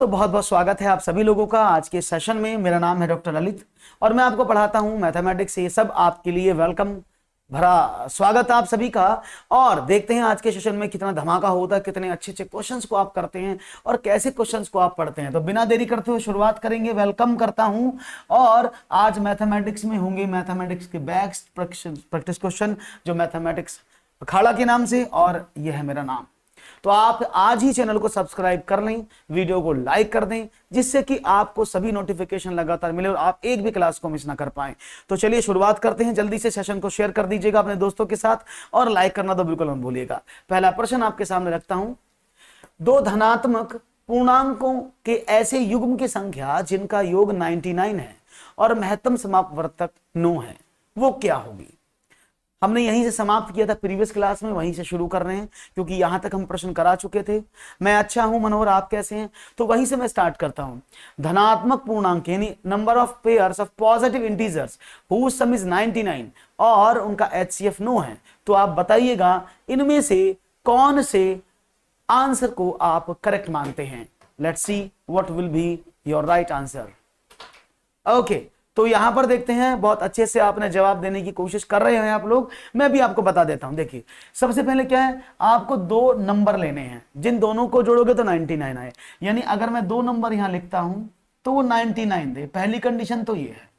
तो बहुत बहुत स्वागत है आप सभी लोगों का आज के सेशन में। मेरा नाम है डॉक्टर ललित और मैं आपको पढ़ाता हूं मैथमेटिक्स। ये सब आपके लिए वेलकम भरा स्वागत आप सभी का। और देखते हैं आज के सेशन में कितना धमाका होता है, कितने अच्छे अच्छे क्वेश्चंस को आप करते हैं और कैसे क्वेश्चंस को आप पढ़ते हैं। तो बिना देरी करते हुए शुरुआत करेंगे। वेलकम करता हूं और आज मैथमेटिक्स में होंगे मैथमेटिक्स के बेस्ट प्रैक्टिस क्वेश्चन जो मैथमेटिक्स अखाड़ा के नाम से, और यह है मेरा नाम। तो आप आज ही चैनल को सब्सक्राइब कर लें, वीडियो को लाइक कर दें, जिससे कि आपको सभी नोटिफिकेशन लगातार मिले और आप एक भी क्लास को मिस ना कर पाएं। तो चलिए शुरुआत करते हैं। जल्दी से सेशन को शेयर कर दीजिएगा अपने दोस्तों के साथ और लाइक करना तो बिल्कुल मत भूलिएगा। पहला प्रश्न आपके सामने रखता हूं। दो धनात्मक पूर्णांकों के ऐसे युग्म की संख्या जिनका योग 99 है और महत्तम समापवर्तक 9 है, वो क्या होगी? हमने यहीं से समाप्त किया था प्रीवियस क्लास में, वहीं से शुरू कर रहे हैं क्योंकि यहां तक हम प्रश्न करा चुके थे। मैं अच्छा हूं मनोहर, आप कैसे हैं? तो वहीं से मैं स्टार्ट करता हूं। धनात्मक पूर्णांक यानी number of pairs of positive integers whose sum is 99 और उनका HCF 9 है। तो आप बताइएगा इनमें से कौन से आंसर को आप करेक्ट मानते हैं। Let's see what will be your right answer. Okay, तो यहां पर देखते हैं, बहुत अच्छे से आपने जवाब देने की कोशिश कर रहे हैं आप लोग। मैं भी आपको बता देता हूं। देखिए, सबसे पहले क्या है, आपको दो नंबर लेने हैं, जिन दोनों को जोड़ोगे तो 99 आए। यानी अगर मैं दो नंबर यहां लिखता हूं तो वो 99 दे। पहली कंडीशन तो ये है।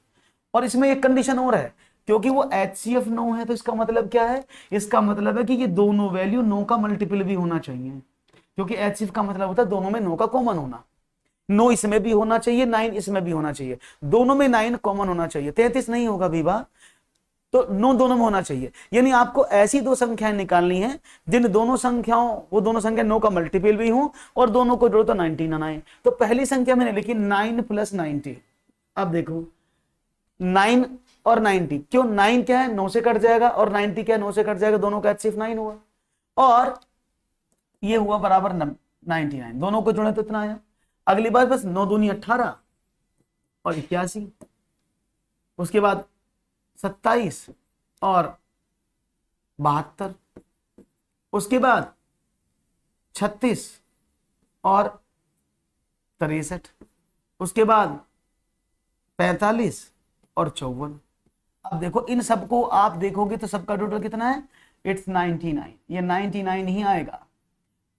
और इसमें एक कंडीशन और है, क्योंकि वो HCF 9 है तो इसका मतलब क्या है? इसका मतलब है कि ये दोनों वैल्यू 9 का मल्टीपल भी होना चाहिए, क्योंकि HCF का मतलब होता है दोनों में 9 का कॉमन होना। 9 इसमें भी होना चाहिए, 9 इसमें भी होना चाहिए, दोनों में 9 कॉमन होना चाहिए। 33 नहीं होगा विभा, तो 9 दोनों में होना चाहिए। यानी आपको ऐसी दो संख्याएं निकालनी है जिन दोनों संख्याओं, वो दोनों संख्या 9 का मल्टीपल भी हो और दोनों को जोड़ो तो 19 आए। तो पहली संख्या मैंने लिखी 9 + 90। अब देखो 9 और 90, क्यों? 9 क्या है, 9 से कट जाएगा, और 90 क्या है, 9 से कट जाएगा, दोनों का HCF 9 हुआ और ये हुआ बराबर 99। दोनों को जोड़े तो इतना आया। अगली बार बस 9 दूनी 18 और 81, उसके बाद 27 और 72, उसके बाद 36 और 63, उसके बाद 45 और 54। अब देखो इन सबको आप देखोगे तो सबका टोटल कितना है? इट्स 99। ये 99 ही आएगा।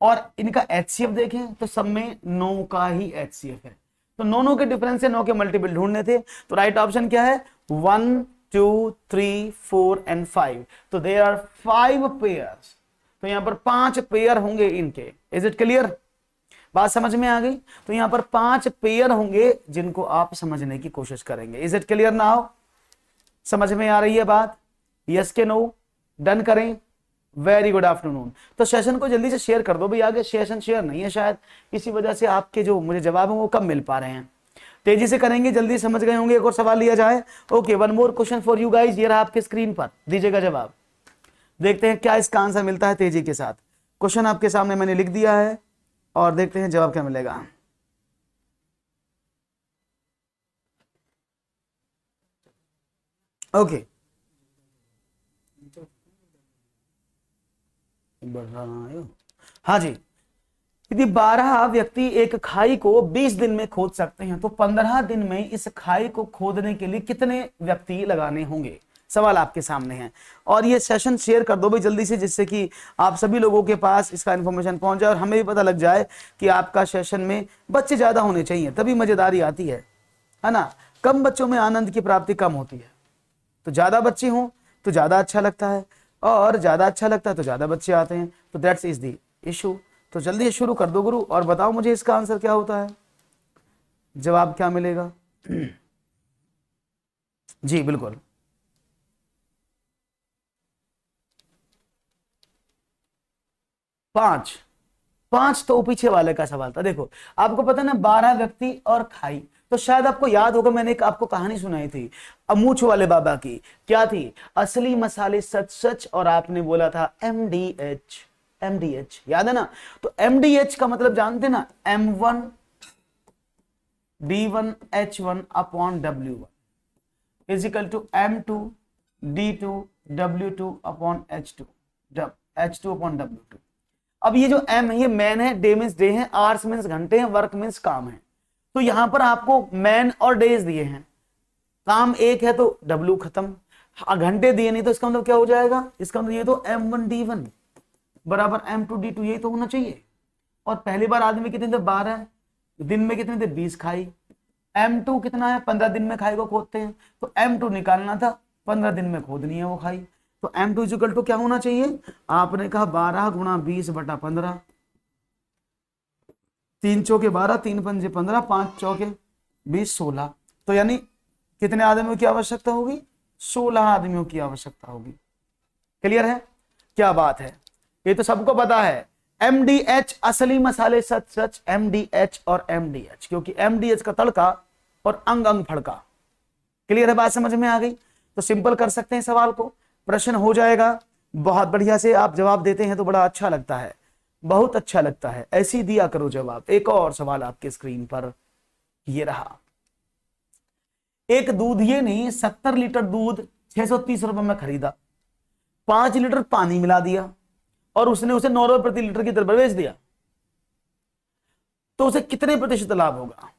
और इनका HCF देखें तो सब में 9 का ही HCF है। तो 9 के डिफरेंस से 9 के मल्टीपल ढूंढने थे। तो राइट ऑप्शन क्या है? 1 2 3 4 एंड 5। तो देयर आर 5 पेयर्स। तो यहां पर 5 पेयर होंगे इनके। Is it clear? बात समझ में आ गई? तो यहां पर 5 पेयर होंगे जिनको आप समझने की कोशिश करेंगे। Is it clear now? समझ में आ रही है बात? यस के नो? डन करें। Very good afternoon. तो सेशन को जल्दी से शेयर कर दो भाई। आगे सेशन शेयर नहीं है शायद, इसी वजह से आपके जो मुझे जवाब है वो कम मिल पा रहे हैं। तेजी से करेंगे, जल्दी समझ गए होंगे। एक और सवाल लिया जाए। Okay, one more question for you guys. ये रहा आपके स्क्रीन पर, दीजिएगा जवाब। देखते हैं क्या इसका आंसर मिलता है तेजी के साथ। क्वेश्चन आपके सामने मैंने लिख दिया है और देखते हैं जवाब क्या मिलेगा। ओके, बढ़ रहा है। हाँ जी, यदि 12 व्यक्ति एक खाई को 20 दिन में खोद सकते हैं तो 15 दिन में इस खाई को खोदने के लिए कितने व्यक्ति लगाने होंगे? सवाल आपके सामने है। और ये सेशन शेयर कर दो भाई जल्दी से, जिससे कि आप सभी लोगों के पास इसका इंफॉर्मेशन पहुंच जाए और हमें भी पता लग जाए कि आपका सेशन में बच्चे ज्यादा होने चाहिए, तभी मजेदारी आती है ना? कम बच्चों में आनंद की प्राप्ति कम होती है। तो ज्यादा बच्चे हों तो ज्यादा अच्छा लगता है, और ज्यादा अच्छा लगता है तो ज्यादा बच्चे आते हैं। तो दैट्स इज द इशू। तो जल्दी से शुरू कर दो गुरु और बताओ मुझे इसका आंसर क्या होता है, जवाब क्या मिलेगा? जी बिल्कुल। 5। 5 तो पीछे वाले का सवाल था। देखो आपको पता ना, 12 व्यक्ति और खाई। तो शायद आपको याद होगा, मैंने एक आपको कहानी सुनाई थी अमूछ वाले बाबा की। क्या थी? असली मसाले सच सच, और आपने बोला था MDH। MDH याद है ना? तो MDH का मतलब जानते ना? M1 D1 H1 upon W1 is equal to M2 D2 W2 upon H2 upon W2। अब ये जो एम है ये मैन है, डे मीन्स डे है, आवर्स मीन्स घंटे हैं, वर्क मीन्स काम है। तो यहां पर आपको मैन और डेज दिए हैं, काम एक है तो डब्ल्यू खत्म, घंटे दिए नहीं तो इसका मतलब क्या हो जाएगा, इसका मतलब ये तो M1D1 बराबर M2D2 यही तो होना चाहिए। और पहली बार आदमी कितने थे 12, दिन में कितने थे 20 खाई, M2 कितना है 15 दिन में खाई को खोदते हैं, तो M2 निकालना था, 15 दिन में खोदनी है वो खाई, तो M2 इक्वल टू क्या होना चाहिए, आपने कहा 12 गुणा 20 बटा 15, 3 चौके 12, 3 पंजे 15, 5 चौके 20, 16। तो यानी कितने आदमियों की आवश्यकता होगी, 16 आदमियों की आवश्यकता होगी। क्लियर है, क्या बात है, ये तो सबको पता है। MDH असली मसाले सच सच, MDH और MDH, क्योंकि MDH का तड़का और अंग अंग फड़का। क्लियर है, बात समझ में आ गई। तो सिंपल कर सकते हैं सवाल को, प्रश्न हो जाएगा। बहुत बढ़िया से आप जवाब देते हैं तो बड़ा अच्छा लगता है, बहुत अच्छा लगता है, ऐसे ही दिया करो जवाब। एक और सवाल आपके स्क्रीन पर ये रहा। एक दूधिये ने 70 लीटर दूध 630 रुपए में खरीदा, 5 लीटर पानी मिला दिया और उसने उसे 9 रुपए प्रति लीटर की दर पर बेच दिया, तो उसे कितने प्रतिशत लाभ होगा।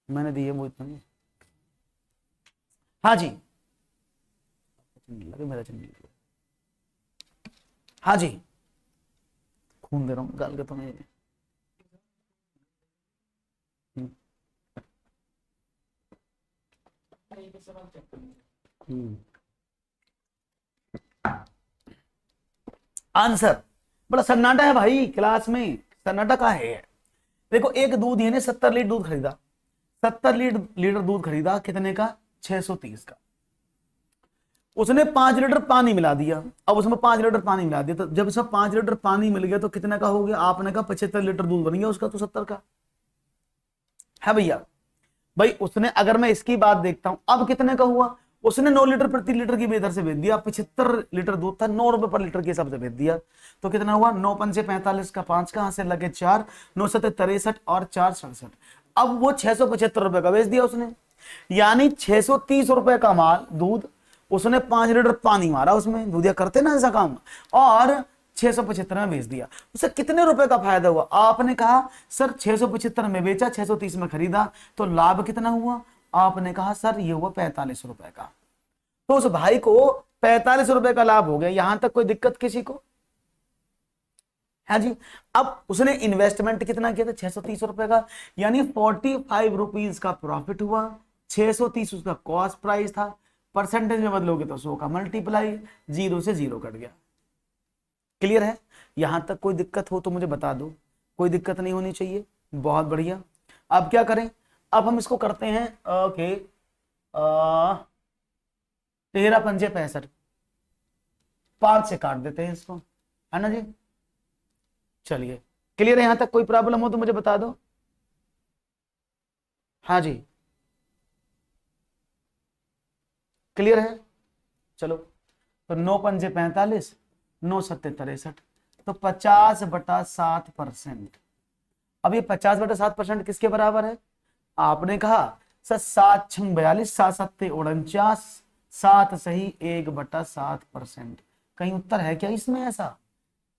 मैंने दिए वो इतना नहीं। हाँ जी, लगे मेरा चंडी, हाँ जी, खून दे रहा हूं गाल के तुम्हें। आंसर, बड़ा सन्नाटा है भाई क्लास में, सन्नाटा का है। देखो एक दूध ने 70 लीटर दूध खरीदा, 70 लीटर दूध खरीदा कितने का, 630 का। उसने 5 लीटर पानी मिला दिया, अब उसमें 5 लीटर पानी मिला दिया, तो जब इसमें 5 लीटर पानी मिल गया तो कितने का हो गया, आपने कहा 75 लीटर दूध बन गया उसका, तो 70 का है भैया। भाई उसने, अगर मैं इसकी बात देखता हूं, अब कितने का हुआ, उसने 9 लीटर प्रति लीटर की बेदर से बेच दिया, 75 लीटर दूध था, 9 रुपए पर लीटर के हिसाब से बेच दिया, तो कितना हुआ, 9 पंचे 45 का 5 कहां से लगे 4, 9 सत्ते 63 और 4 67। अब वो 675 रुपए का बेच दिया उसने, यानी 630 रुपए का माल दूध, उसने 5 लीटर पानी मारा उसमें, दूधिया करते ना ऐसा काम, और 675 में बेच दिया, उसे कितने रुपए का फायदा हुआ। आपने कहा सर 675 में बेचा, 630 में खरीदा, तो लाभ कितना हुआ, आपने कहा सर ये हुआ 45 रुपए का। तो उस भाई को 45 रुपए का लाभ हो गया, यहां तक कोई दिक्कत किसी को है जी। अब उसने इन्वेस्टमेंट कितना किया था, 630 रुपए का, यानी 45 रुपीज का प्रॉफिट हुआ, 630 उसका कॉस्ट प्राइस था, परसेंटेज में बदलोगे तो 100 का मल्टीप्लाई, 0 से 0 कट गया। क्लियर है, यहां तक कोई दिक्कत हो तो मुझे बता दो, कोई दिक्कत नहीं होनी चाहिए। बहुत बढ़िया, अब क्या करें, अब हम इसको करते हैं ओके, 13 पंजे 65, 5 से काट देते हैं इसको, है ना जी। चलिए क्लियर है, यहां तक कोई प्रॉब्लम हो तो मुझे बता दो। हाँ जी क्लियर है, चलो तो 9 पंजे 45, 9 सत्ते 63, तो 50/7%। अब ये 50/7% किसके बराबर है, आपने कहा सर 7 छंग 42, 7 सत्ते 49, 7 सही 1/7%। कहीं उत्तर है क्या इसमें,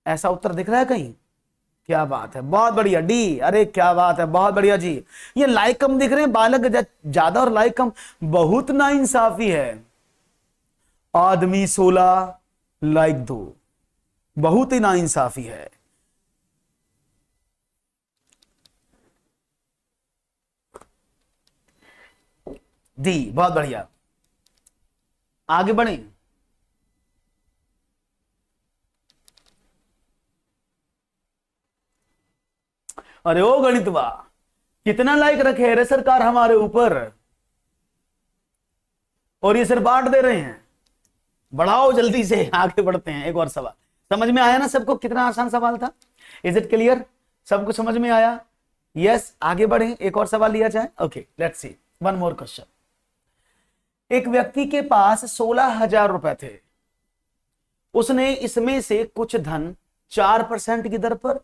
ऐसा उत्तर दिख रहा है कहीं, क्या बात है, बहुत बढ़िया डी, अरे क्या बात है, बहुत बढ़िया जी। ये लाइक कम दिख रहे हैं, बालक ज्यादा और लाइक कम, बहुत नाइंसाफी है। आदमी 16 लाइक 2, बहुत ही नाइंसाफी है। डी, बहुत बढ़िया, आगे बढ़े। अरे ओ गणितवा, कितना लाइक रखे रे सरकार हमारे ऊपर, और ये सिर्फ बांट दे रहे हैं, बढ़ाओ जल्दी से, आगे बढ़ते हैं। एक और सवाल, समझ में आया ना सबको, कितना आसान सवाल था, इज इट क्लियर, सबको समझ में आया, यस। आगे बढ़े, एक और सवाल लिया जाए, okay let's see one more question. एक व्यक्ति के पास 16,000 रुपए थे, उसने इसमें से कुछ धन 4% की दर पर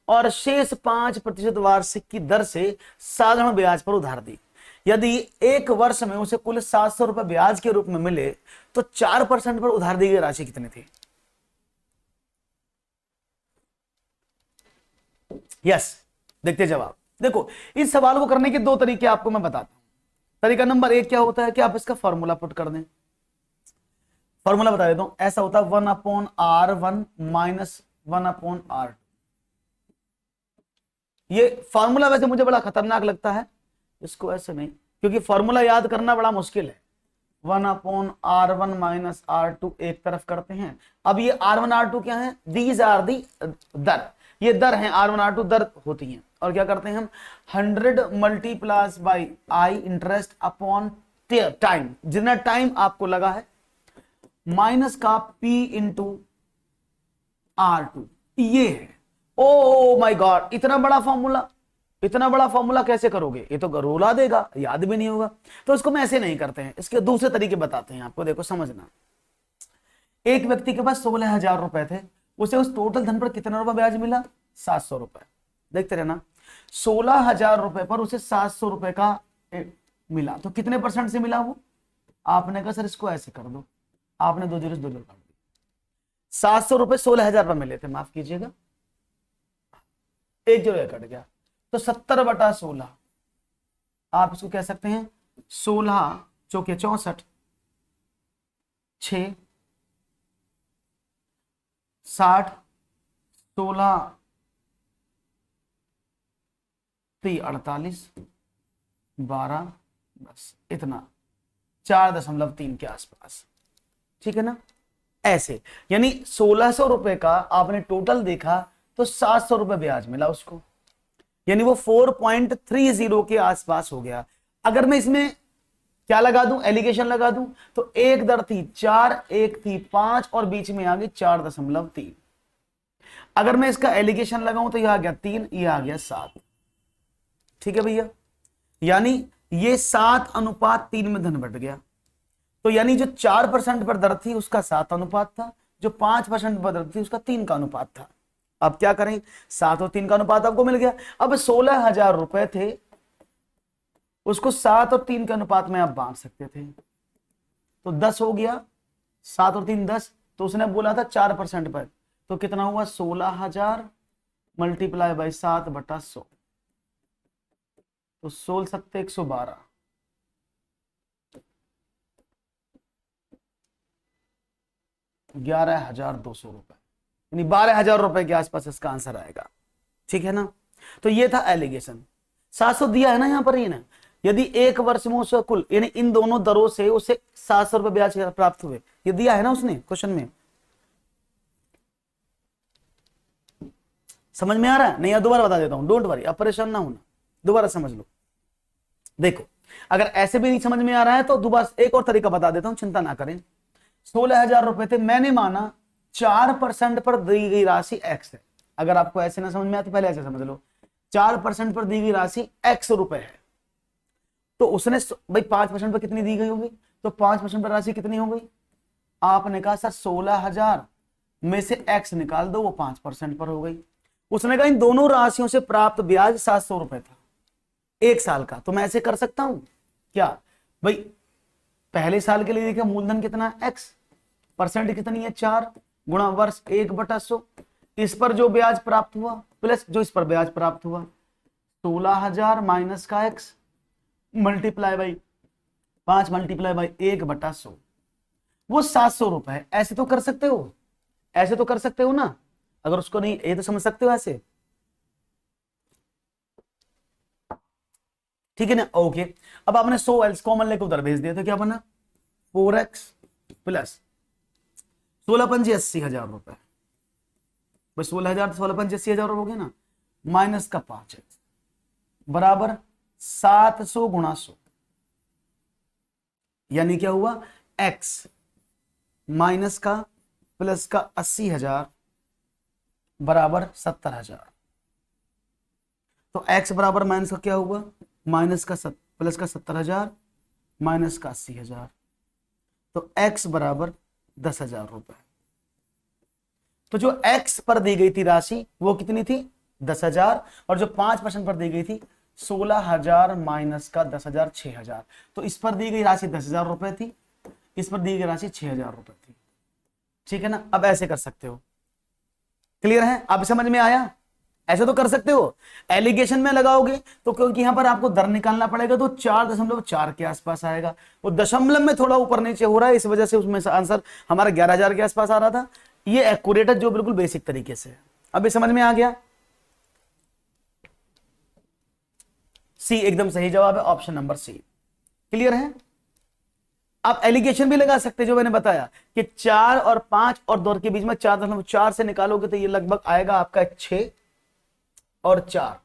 और शेष 5% वार्षिक की दर से साधारण ब्याज पर उधार दी। यदि एक वर्ष में उसे कुल 700 रुपए ब्याज के रूप में मिले तो 4% पर उधार दी गई राशि कितनी थी? यस, देखते जवाब। देखो, इस सवाल को करने के दो तरीके आपको मैं बताता हूं। तरीका नंबर एक क्या होता है कि आप इसका फॉर्मूला पुट कर दें। फॉर्मूला बता देता हूं, ऐसा होता है 1/R1 माइनस 1/R2। ये फॉर्मूला वैसे मुझे बड़ा खतरनाक लगता है, इसको ऐसे नहीं, क्योंकि फॉर्मूला याद करना बड़ा मुश्किल है। 1/R1 माइनस R2 एक तरफ करते हैं। अब ये R1 R2 क्या है? दीज आर दी दर, ये दर हैं, R1 R2 दर होती हैं। और क्या करते हैं हम? 100 multiplied by I interest upon time, जितना टाइम आपको लगा है, माइनस का P इंटू R2, ये है। ओ माय गॉड, इतना बड़ा फॉर्मूला, इतना बड़ा फॉर्मूला कैसे करोगे? ये तो रुला देगा, याद भी नहीं होगा। तो इसको मैं ऐसे नहीं करते हैं, इसके दूसरे तरीके बताते हैं आपको, देखो समझना। एक व्यक्ति के पास 16,000 रुपए थे, उसे उस टोटल धन पर कितना रुपए ब्याज मिला? 700 रुपए। देखते रहना, 16,000 रुपए पर उसे 700 रुपए का मिला, तो कितने % से मिला वो? आपने कहा सर इसको ऐसे कर दो, आपने 2 जीरो 2 जीरो काट दिया। 700 रुपए 16,000 पर मिले थे, माफ कीजिएगा, 1 जीरो कट गया, तो 70/16। आप इसको कह सकते हैं 16 चौके 64, 6 60, 16 3 48, 12, बस इतना, 4.3 के आसपास, ठीक है ना? ऐसे, यानी 1600 रुपए का आपने टोटल देखा तो 700 रुपए ब्याज मिला उसको, यानी वो 4.30 के आसपास हो गया। अगर मैं इसमें क्या लगा दूं, एलिगेशन लगा दूं, तो एक दर थी 4, एक थी 5 और बीच में आ गई 4.3। अगर मैं इसका एलिगेशन लगाऊं तो यह आ गया 3, यह आ गया 7। ठीक है भैया, यानी ये 7:3 में धन बढ़ गया। तो यानी जो 4% पर दर थी उसका 7 अनुपात था, जो 5% पर दर थी उसका 3 का अनुपात था। अब क्या करें, 7 और 3 का अनुपात आपको मिल गया। अब 16,000 रुपए थे, उसको 7 और 3 के अनुपात में आप बांट सकते थे, तो 10 हो गया, 7 और 3 10। तो उसने बोला था 4% पर, तो कितना हुआ? 16,000 मल्टीप्लाई बाई 7/100, तो 16 7 112, 11,200 रुपए, यानी 12,000 रुपए के आसपास इसका आंसर आएगा। ठीक है ना? तो ये था एलिगेशन। 700 दिया है ना यहां पर, ही ना, यदि एक वर्ष में उसे कुल, यानी इन दोनों दरों से उसे 700 रुपए ब्याज प्राप्त हुए, ये दिया है ना उसने क्वेश्चन में। समझ में आ रहा है? नहीं, दोबारा बता देता हूं, डोंट वरी, अब परेशान ना होना, दोबारा समझ लो। देखो, अगर ऐसे भी नहीं समझ में आ रहा है तो दोबारा एक और तरीका बता देता हूं, चिंता ना करें। 16,000 रुपए थे, मैंने माना 4% पर दी गई राशि x है। अगर आपको ऐसे ना समझ में आए तो पहले ऐसे समझ लो, 4% पर दी गई राशि x रुपए है, तो उसने भाई 5% पर कितनी दी गई होगी, तो 5% पर राशि कितनी हो गई? आपने कहा सर 16,000 में से x निकाल दो, वो 5% पर हो गई। उसने कहा इन दोनों राशियों से प्राप्त ब्याज 700 रुपए था 1 साल का। तो मैं ऐसे कर सकता हूं क्या भाई, पहले साल के लिए देखिए मूलधन कितना है x, परसेंट कितनी है 4, गुणा वर्ष 1/100, इस पर जो ब्याज प्राप्त हुआ प्लस जो इस पर ब्याज प्राप्त हुआ, 16,000 माइनस का x multiply by 5 multiply by 1/100, वो 700 रुपए। ऐसे तो कर सकते हो, ऐसे तो कर सकते हो ना, अगर उसको नहीं ये तो समझ सकते हो ऐसे, ठीक है ना? ओके, अब आपने 100 एल्स कॉमन लेकर उधर भेज दिया तो क्या बना? 4x प्लस 16 80,000 रुपए, बस 16,000 16 80,000 हो गया ना, माइनस का 5x बराबर 700 गुणा 100, यानी क्या हुआ? x माइनस का प्लस का 80,000 बराबर 70,000। तो x बराबर माइनस का क्या हुआ? माइनस का प्लस का 70,000 माइनस का 80,000, तो x बराबर 10,000 रुपए। तो जो x पर दी गई थी राशि वो कितनी थी? 10,000, और जो 5% पर दी गई थी 16,000 माइनस का 10,000 6,000। तो इस पर दी गई राशि 10,000 रुपए थी, इस पर दी गई राशि 6,000 रुपए थी। ठीक है ना, अब ऐसे कर सकते हो। क्लियर है, अब समझ में आया? ऐसे तो कर सकते हो। एलिगेशन में लगाओगे तो क्योंकि यहां पर आपको दर निकालना पड़ेगा तो 4.4 के आसपास आएगा। वो दशमलव में थोड़ा ऊपर नीचे हो रहा है, इस वजह से उसमें आंसर हमारा 11,000 के आसपास आ रहा था। ये एक्यूरेट है जो बिल्कुल बेसिक तरीके से। अभी समझ में आ गया? सी एकदम सही जवाब है, ऑप्शन नंबर सी। क्लियर है? आप एलिगेशन भी लगा सकते जो मैंने बताया कि 4 और 5 और 2 के बीच में 4.4 से निकालोगे तो ये लगभग आएगा आपका 6 और 4,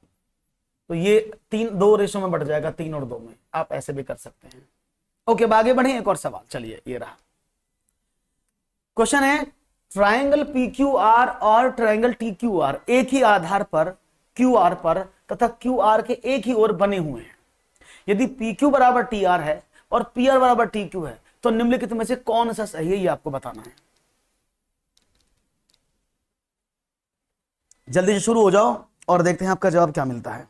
तो ये 2 रेशो में बढ़ जाएगा, 3 और 2 में। आप ऐसे भी कर सकते हैं। ओके, अब आगे बढ़े, एक और सवाल। चलिए, ये रहा क्वेश्चन है, ट्रायंगल PQR और ट्रायंगल TQR एक ही आधार पर QR पर तथा QR के एक ही ओर बने हुए हैं। यदि PQ बराबर TR है और PR बराबर TQ है तो निम्नलिखित में से कौन सा सही है, ये आपको बताना है। जल्दी से शुरू हो जाओ और देखते हैं आपका जवाब क्या मिलता है।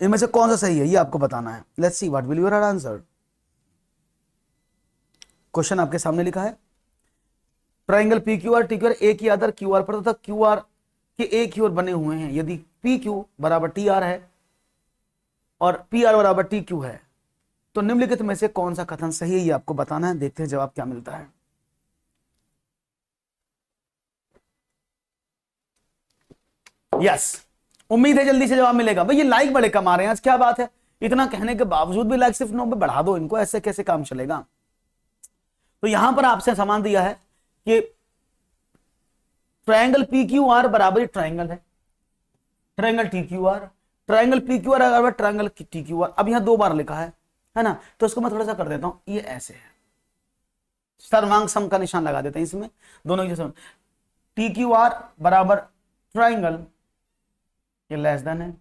इनमें से कौन सा सही है ये आपको बताना है। Let's see what will your answer. Question आपके सामने लिखा है, ट्रायंगल PQR TQR एक ही आधार QR पर तथा QR के एक ही ओर बने हुए हैं। यदि PQ बराबर TR है और PR बराबर TQ है तो निम्नलिखित में से कौन सा कथन सही है, ये आपको बताना है। देखते हैं जवाब क्या मिलता है। यस, उम्मीद है जल्दी से जवाब मिलेगा। भाई ये लाइक बड़े कम आ रहे हैं आज, क्या बात है? इतना कहने के बावजूद भी लाइक सिर्फ 9 पे बढ़ा दो इनको, ऐसे कैसे काम चलेगा? तो यहां पर आपसे सवाल दिया है कि ट्रायंगल PQR बराबर ट्रायंगल है ट्रायंगल TQR, ट्रायंगल PQR बराबर ट्रायंगल TQR। अब यहां 2 बार लिखा है ना, तो इसको मैं थोड़ा सा कर देता हूं। ये ऐसे है, सर्वांग सम का निशान लगा देते हैं इसमें, दोनों के जैसे। TQR बराबर ट्रायंगल, ये लेस देन है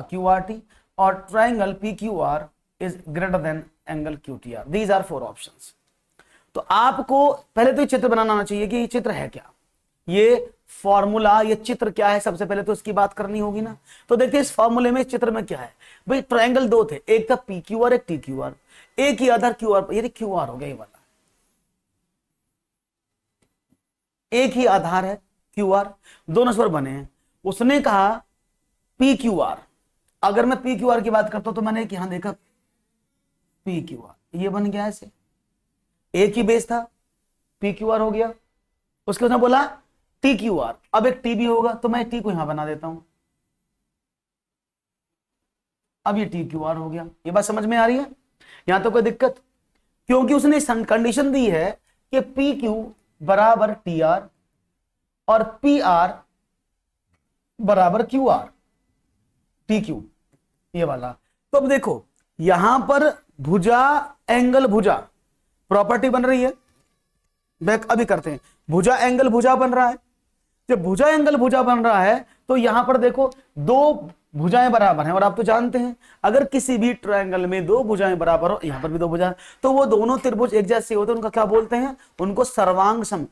QRT, और triangle PQR is greater than angle QTR। These are 4 options. तो आपको पहले तो ये चित्र बनाना आना चाहिए कि ये चित्र है क्या, ये फॉर्मूला, ये चित्र क्या है। सबसे पहले तो इसकी बात करनी होगी ना। तो देखते हैं इस फॉर्मूले में, इस चित्र में क्या है। भाई ट्रायंगल 2 थे, एक था PQR एक TQR, एक ही आधार QR पर, ये QR हो गया, ये वाला एक ही आधार है QR, दोनों स्वर बने हैं। उसने कहा PQR, अगर मैं PQR की बात करता हूं तो मैंने एक यहां देखा PQR, ये बन गया ऐसे, एक ही बेस था, PQR हो गया। उसके उसने बोला TQR, अब एक T भी होगा तो मैं T को यहां बना देता हूं, अब ये TQR हो गया। ये बात समझ में आ रही है? यहां तो कोई दिक्कत, क्योंकि उसने कंडीशन दी है कि PQ बराबर TR और PR बराबर QR TQ, ये वाला। तो अब देखो यहां पर भुजा एंगल भुजा प्रॉपर्टी बन रही है। बैक अभी करते हैं, भुजा एंगल भुजा बन रहा है। जब भुजा एंगल भुजा बन रहा है तो यहां पर देखो 2 भुजाएं बराबर हैं, और आप तो जानते हैं अगर किसी भी ट्रायंगल में 2 भुजाएं बराबर हो, यहां पर भी 2 भुजाएं, तो वो दोनों त्रिभुज एक जैसे होते हैं। उनका क्या बोलते हैं? उनको सर्वांग सम,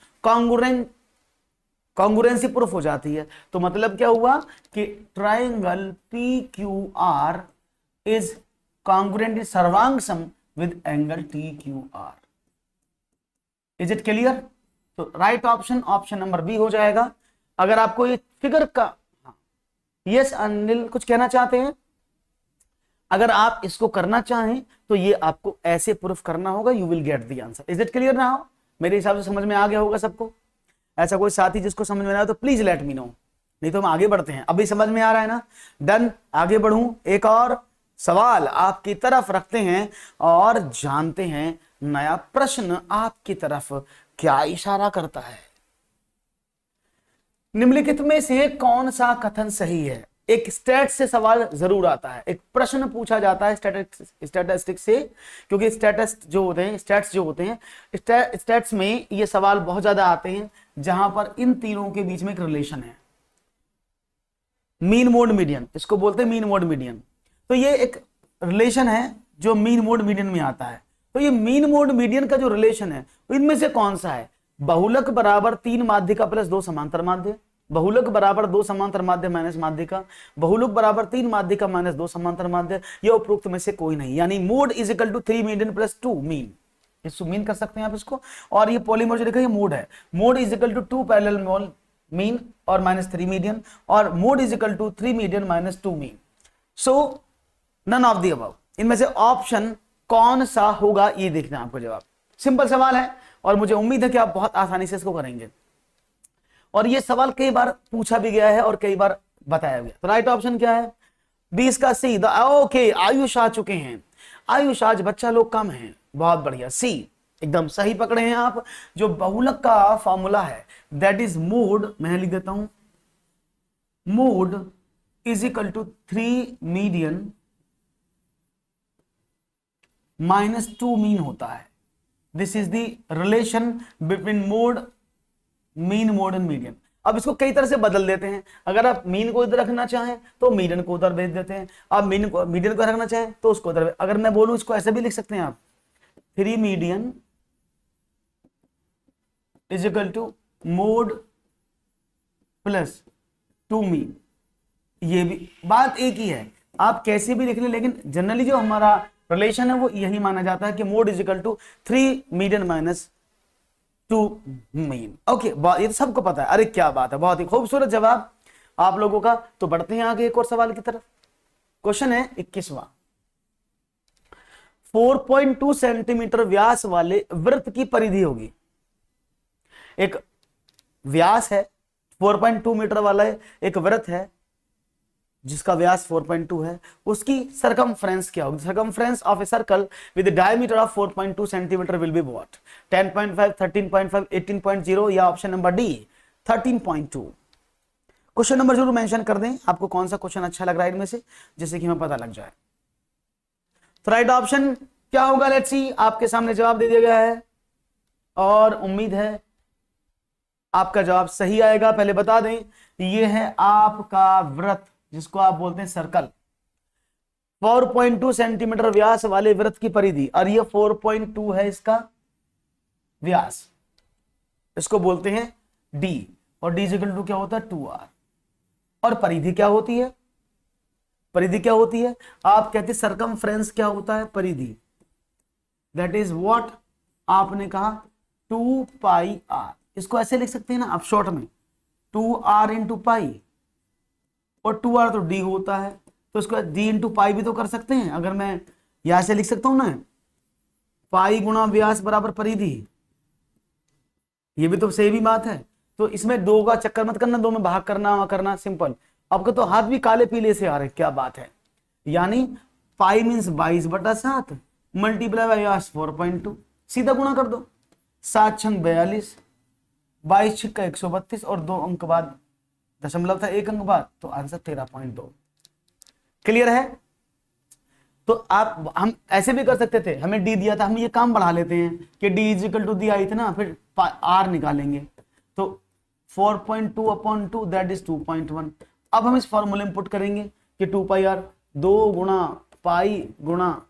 कॉन्ग्रुएंसी प्रूफ हो जाती है। तो मतलब क्या हुआ कि ट्रायंगल PQR इज कॉन्ग्रुएंट, सर्वांग सम with angle TQR। Is it clear? तो right option, option number b हो जाएगा। अगर आपको ये फिगर का, यस अनिल कुछ कहना चाहते हैं? अगर आप इसको करना चाहें तो ये आपको ऐसे प्रूफ करना होगा, you will get the answer. Is it clear now? मेरे हिसाब से समझ में आ गया होगा सबको। ऐसा कोई साथी जिसको समझ में ना आए तो प्लीज लेट मी नो, नहीं तो हम आगे बढ़ते हैं। अभी समझ में आ रहा है ना? डन, आगे बढ़ूं। एक और सवाल आपकी तरफ रखते हैं और जानते हैं नया प्रश्न आपकी तरफ क्या इशारा करता है। निम्नलिखित में से कौन सा कथन सही है? एक स्टैट से सवाल जरूर आता है, एक प्रश्न पूछा जाता है स्टैटिस्टिक्स से, क्योंकि स्टैट्स जो होते हैं स्टैट्स में ये सवाल बहुत ज्यादा आते हैं जहां पर इन तीनों के बीच में एक रिलेशन है। मीन मोड मीडियन, इसको बोलते हैं मीन मोड मीडियन। तो ये एक रिलेशन है जो मीन मोड मीडियन में आता है। तो ये मीन मोड मीडियन का जो रिलेशन है इनमें से कौन सा है? बहुलक बराबर 3 माध्यिका प्लस 2 समांतर माध्य, बहुलक बराबर 2 समांतर माध्य माइनस माध्यिका, बहुलक बराबर 3 माध्यिका माइनस 2 समांतर माध्य, यह उपरोक्त में से कोई नहीं, यानी mode is equal to 3 median plus 2 mean, इसको मीन कर सकते हैं आप इसको। और ये पॉलीमर जो देखा ये मोड है, mode is equal to 2 parallel mole mean और माइनस 3 मीडियन, और mode is equal to 3 median minus 2 mean. So none of the above, इनमें से ऑप्शन कौन सा होगा ये देखना आपको जवाब। सिंपल सवाल है और मुझे उम्मीद है कि आप बहुत आसानी से इसको करेंगे, और ये सवाल कई बार पूछा भी गया है और कई बार बताया गया। तो राइट ऑप्शन क्या है? 20 का सी। ओके, आयुष आ चुके हैं, आयुष आज बच्चा लोग कम हैं, बहुत बढ़िया, सी एकदम सही पकड़े हैं आप। जो बहुलक का फॉर्मूला है दैट इज मोड, मैं लिख देता हूं, mode is equal to 3 median minus 2 mean होता है। This is the relation between mode, mean, mode and median. अब इसको कई तरह से बदल देते हैं, अगर आप मीन को इधर रखना चाहें तो मीडियन को उधर भेज देते हैं, आप मीडियन को रखना चाहें तो उसको उधर। अगर मैं बोलूं इसको ऐसे भी लिख सकते हैं आप, 3 median is equal to mode plus 2 mean. ये भी बात एक ही है, आप कैसे भी लिख लें, लेकिन जनरली जो हमारा रिलेशन है वो यही माना जाता है कि mode is equal to 3 median minus 2 mean. Okay, ये तो सबको पता है। अरे क्या बात है, बहुत ही खूबसूरत जवाब आप लोगों का। तो बढ़ते हैं आगे एक और सवाल की तरफ। क्वेश्चन है 21वां। 4.2 सेंटीमीटर व्यास वाले वृत्त की परिधि होगी। एक व्यास है 4.2 मीटर वाला एक वृत्त है जिसका व्यास 4.2 है, उसकी सरकमफ्रेंस क्या होगी? Circumference of a circle with diameter of 4.2 centimetre will be what? 10.5, 13.5, 18.0 या option number D 13.2। Question number जरूर मेंशन कर दें, आपको कौन सा क्वेश्चन अच्छा लग रहा है इनमें से, जिससे कि हमें पता लग जाए। तो राइट ऑप्शन क्या होगा? लेट्स सी, आपके सामने जवाब दे दिया गया है और उम्मीद है आपका जवाब सही आएगा। पहले बता दें, यह है आपका वृत्त जिसको आप बोलते हैं सर्कल, 4.2 सेंटीमीटर व्यास वाले वृत्त की परिधि, और ये 4.2 है इसका व्यास, इसको बोलते हैं डी, और डी इक्वल टू क्या होता है? 2r। और परिधि क्या होती है? परिधि क्या होती है? आप कहते हैं सरकमफ्रेंस क्या होता है? परिधि, दैट इज व्हाट आपने कहा 2πr। इसको ऐसे लिख सकते हैं ना आप शॉर्ट में, 2r इंटू पाई, और 2r तो d होता है, तो इसको d इंटू पाई भी तो कर सकते हैं। अगर मैं यहां से लिख सकता हूं ना, पाई गुणा व्यास बराबर परिधि, ये भी तो सही भी बात है। तो इसमें 2 का चक्कर मत करना, 2 में भाग करना सिंपल। आपके तो हाथ भी काले पीले से आ रहे, क्या बात है। यानी पाई मीन्स 22/7 मल्टीप्लाई बाय व्यास 4.2, सीधा गुणा कर दो, 7 छंग 42, 22 छिक्का 132, और 2 अंक बाद दशमलव था 1 अंक बाद, तो आंसर 13.2। क्लियर है? तो आप हम ऐसे भी कर सकते थे, हमें डी दिया था, हम ये काम बढ़ा लेते हैं कि डी इज इक्वल टू दी आई थी ना, फिर आर निकालेंगे, तो 4.2/2 दैट इज 2.1। अब हम इस फॉर्मूले में पुट करेंगे कि 2πr 2 गुणा पाई गुणा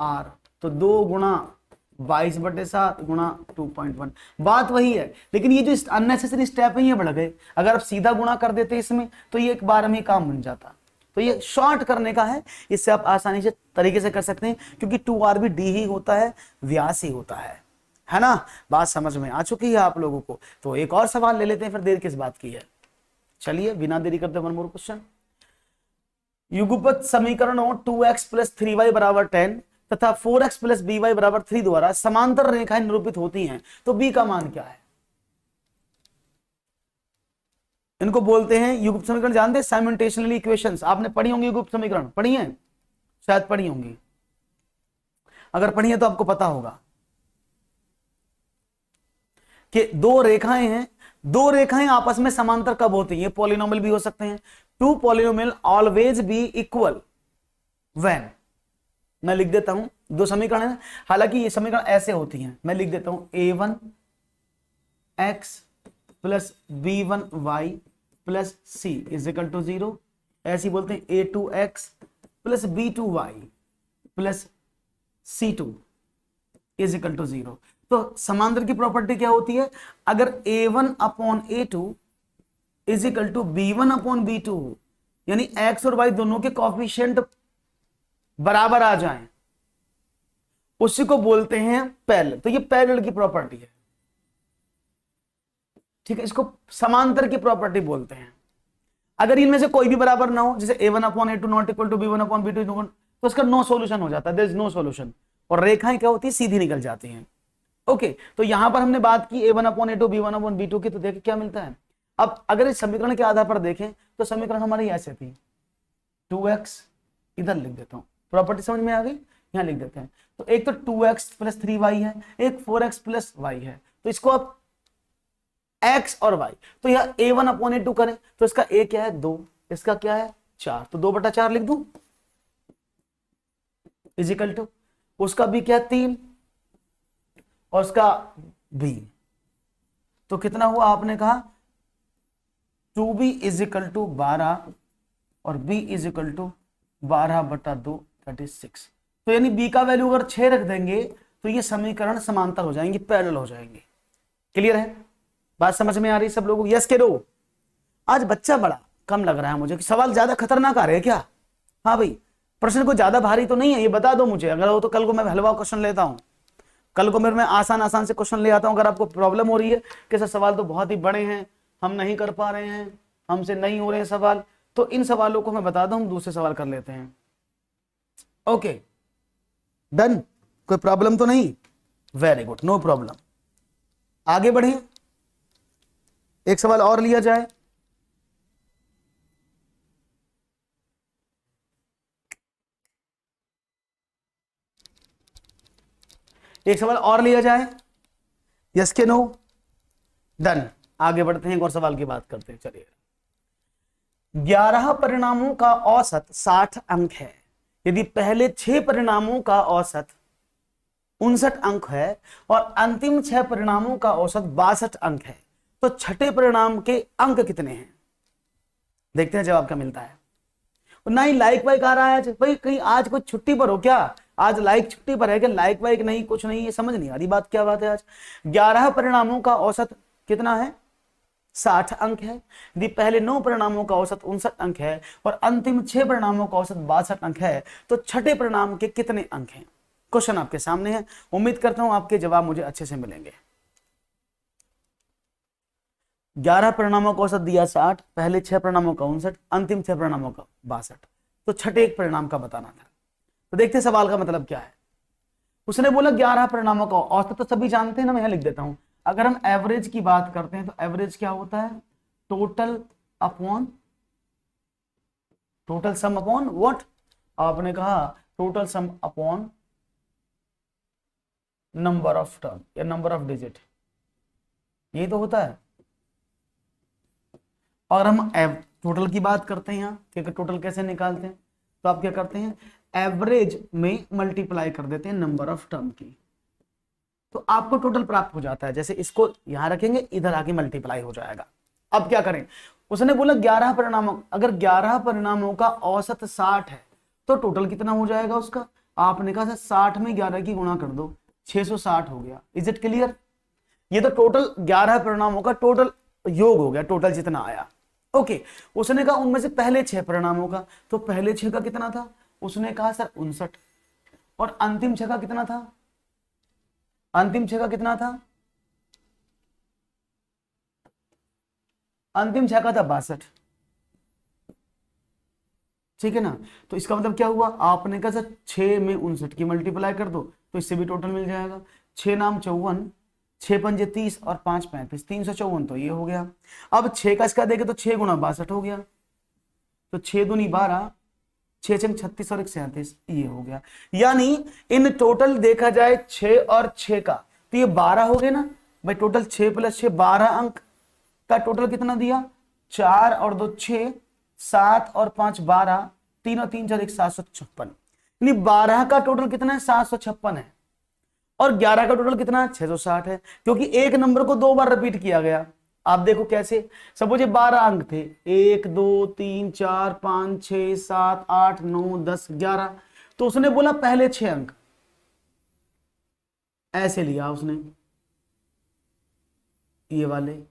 आर, तो 2 गुणा 22/7 गुणा 2.1। बात वही है, लेकिन ये जो अननेसेसरी स्टेप है ये बढ़ गए। अगर आप सीधा गुणा कर देते इसमें तो ये एक बार में काम बन जाता। तो ये शॉर्ट करने का है, इससे आप आसानी से तरीके से कर सकते हैं, क्योंकि 2r भी डी ही होता है, व्यास ही होता है ना। बात समझ में आ चुकी है आप लोगों को? तो एक और सवाल ले लेते हैं, फिर देर किस बात की है। चलिए बिना देरी करते वन मोर क्वेश्चन। युगपत समीकरणों 2x + 3y = 10 तथा 4x + by = 3 द्वारा समांतर रेखाएं निरूपित होती हैं, तो b का मान क्या है? इनको बोलते हैं युगपत समीकरण। जानते हैं साइमल्टेनियसली इक्वेशंस? आपने पढ़ी होंगी युगपत समीकरण, पढ़ी है? शायद पढ़ी होंगी, अगर पढ़ी है तो आपको पता होगा कि 2 रेखाएं हैं, 2 रेखाएं आपस में समांतर कब होती हैं? ये पॉलिनोमियल भी हो सकते हैं। 2 polynomial always be equal when, मैं लिख देता हूं 2 समीकरण है, हालांकि ये समीकरण ऐसे होती हैं, मैं लिख देता हूं a1x + b1y + c = 0, ऐसे बोलते हैं a2x + b2y + c2 = 0। तो समांतर की प्रॉपर्टी क्या होती है? अगर a1/a2 is equal to b1 upon b2, यानी x और y दोनों के कॉफिशिएंट बराबर आ जाएं, उसी को बोलते हैं पैरेलल। तो ये पैरेलल की प्रॉपर्टी है, ठीक है, इसको समांतर की प्रॉपर्टी बोलते हैं। अगर इनमें से कोई भी बराबर ना हो, जैसे a1 upon a2 not equal to b1 upon b2, तो उसका नो सॉल्यूशन हो जाता है, देयर इज नो सॉल्यूशन, और रेखाएं क्या होती है, सीधी निकल जाती हैं। ओके, तो यहां पर हमने बात की a1 upon a2 b1 upon b2 की, तो देखिए क्या मिलता है। अब अगर इस समीकरण के आधार पर देखें तो समीकरण हमारी ऐसे थी, 2x, इधर लिख देता हूं, प्रॉपर्टी समझ में आ गई, यहां लिख देते हैं। तो एक तो 2x प्लस 3y है, एक 4x प्लस y है, तो इसको आप x और y, तो यह a1 अपॉन a2 करें तो इसका a क्या है 2, इसका क्या है 4, तो 2/4 लिख दूं, इजिकल टू उसका b क्या है 3 और उसका b, तो कितना हुआ आपने कहा 2b इजिकल टू 12 और b इजिकल टू 12/2 36। तो यानी b का वैल्यू अगर 6 रख देंगे तो ये समीकरण समांतर हो जाएंगे, पैरेलल हो जाएंगे। क्लियर है, बात समझ में आ रही सब लोगों को? यस के नो? आज बच्चा बड़ा कम लग रहा है मुझे, कि सवाल ज्यादा खतरनाक आ रहे हैं क्या? हाँ भाई, प्रश्न को ज्यादा भारी तो नहीं है, ये बता दो मुझे, अगर हो तो कल को मैं हलवा क्वेश्चन लेता हूं, कल को मैं आसान से क्वेश्चन ले आता हूं। अगर आपको प्रॉब्लम हो रही है कि सर सवाल तो बहुत ही बड़े हैं, हम नहीं कर पा रहे हैं, हमसे नहीं हो रहे हैं सवाल, तो इन सवालों को मैं बता दूं, हम दूसरे सवाल कर लेते हैं। ओके डन, कोई प्रॉब्लम तो नहीं? Very good, no problem. आगे बढ़े, एक सवाल और लिया जाए। एक सवाल और लिया जाए, यस के नो? डन, आगे बढ़ते हैं, एक और सवाल की बात करते हैं। चलिए, 11 परिणामों का औसत 60 अंक है, यदि पहले 6 परिणामों का औसत 59 अंक है और अंतिम 6 परिणामों का औसत 62 अंक है, तो छठे परिणाम के अंक कितने हैं? देखते हैं जवाब क्या मिलता है। ना ही लाइक वाइक आ रहा है आज भाई, कहीं आज कुछ छुट्टी पर हो क्या? आज लाइक छुट्टी पर है क्या? लाइक वाइक नहीं, कुछ नहीं, ये समझ नहीं आ रही बात, क्या बात है आज? 11 परिणामों का औसत कितना है? 60 अंक है, यदि पहले 9 परिणामों का औसत 59 अंक है और अंतिम 6 परिणामों का औसत 62 अंक है, तो छठे परिणाम के कितने अंक हैं? क्वेश्चन आपके सामने है, उम्मीद करता हूं आपके जवाब मुझे अच्छे से मिलेंगे। 11 परिणामों का औसत दिया 60, पहले 6 परिणामों का 59, अंतिम 6 परिणामों का 62, तो छठे एक परिणाम का बताना था। तो देखते सवाल का मतलब क्या है। उसने बोला 11 परिणामों का औसत, तो सभी जानते हैं ना, मैं यहां लिख देता हूं। अगर हम एवरेज की बात करते हैं तो एवरेज क्या होता है? Total sum upon what? आपने कहा total sum upon number of term या नंबर ऑफ डिजिट, ये तो होता है। और हम टोटल की बात करते हैं यहाँ, क्योंकि टोटल कैसे निकालते हैं, तो आप क्या करते हैं, एवरेज में मल्टीप्लाई कर देते हैं नंबर ऑफ टर्म की, तो आपको टोटल प्राप्त हो जाता है। जैसे इसको यहां रखेंगे, इधर आके मल्टीप्लाई हो जाएगा। अब क्या करें, उसने बोला 11 परिणामों, अगर 11 परिणामों का औसत 60 है तो टोटल कितना हो जाएगा उसका? आपने कहा 60 में 11 की गुणा कर दो, 660 हो गया। Is it clear? ये तो टोटल 11 परिणामों का टोटल योग हो गया, टोटल जितना आया। ओके, उसने कहा उनमें से पहले 6 परिणामों का, तो पहले 6 का कितना था? उसने कहा सर 59, और अंतिम 6 का कितना था? अंतिम 6 का कितना था? अंतिम 6 का था 62, ठीक है ना? तो इसका मतलब क्या हुआ, आपने कहा सर 6 में 59 की मल्टीप्लाई कर दो, तो इससे भी टोटल मिल जाएगा। 6 नाम 54, 6 पंजे 30 और 5 35, 354, तो ये हो गया। अब 6 का इसका देखे तो 6 गुणा 62 हो गया, तो 6 दूनी 12, 6 छंग 36 और 1 37, ये हो गया। यानी इन टोटल देखा जाए 6 और 6 का, तो ये 12 हो गए ना भाई, टोटल 6 प्लस 6 12 अंक का टोटल कितना दिया? 4 और 2 6, 7 और 5 12, 3 और 3 4 1 756, यानी 12 का टोटल कितना है? 756 है, और 11 का टोटल कितना है? 660 है, क्योंकि एक नंबर को 2 बार रिपीट किया गया। आप देखो कैसे, सपोज ये 12 अंक थे, 1 2 3 4 5 6 7 8 9 10 11, तो उसने बोला पहले 6 अंक ऐसे लिया उसने, ये वाले,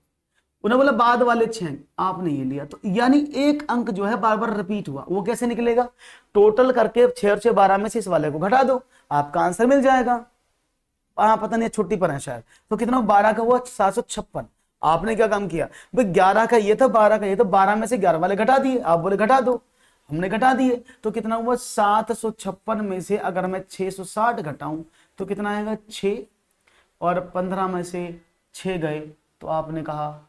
उन्हें बोला बाद वाले 6, आपने ये लिया, तो यानी एक अंक जो है बार बार रिपीट हुआ, वो कैसे निकलेगा? टोटल करके 6 और 6 12 में से इस वाले को घटा दो, आपका आंसर मिल जाएगा। पता नहीं छुट्टी पर है शायद, तो कितना 12 का हुआ 756। आपने क्या काम किया भाई, 11 का ये था, 12 का ये था, 12 में से 11 वाले घटा दिए, आप बोले घटा दो, हमने घटा दिए, तो कितना हुआ 756 में से अगर मैं 660 घटाऊं तो कितना आएगा 6, और 15 में से 6 गए तो आपने कहा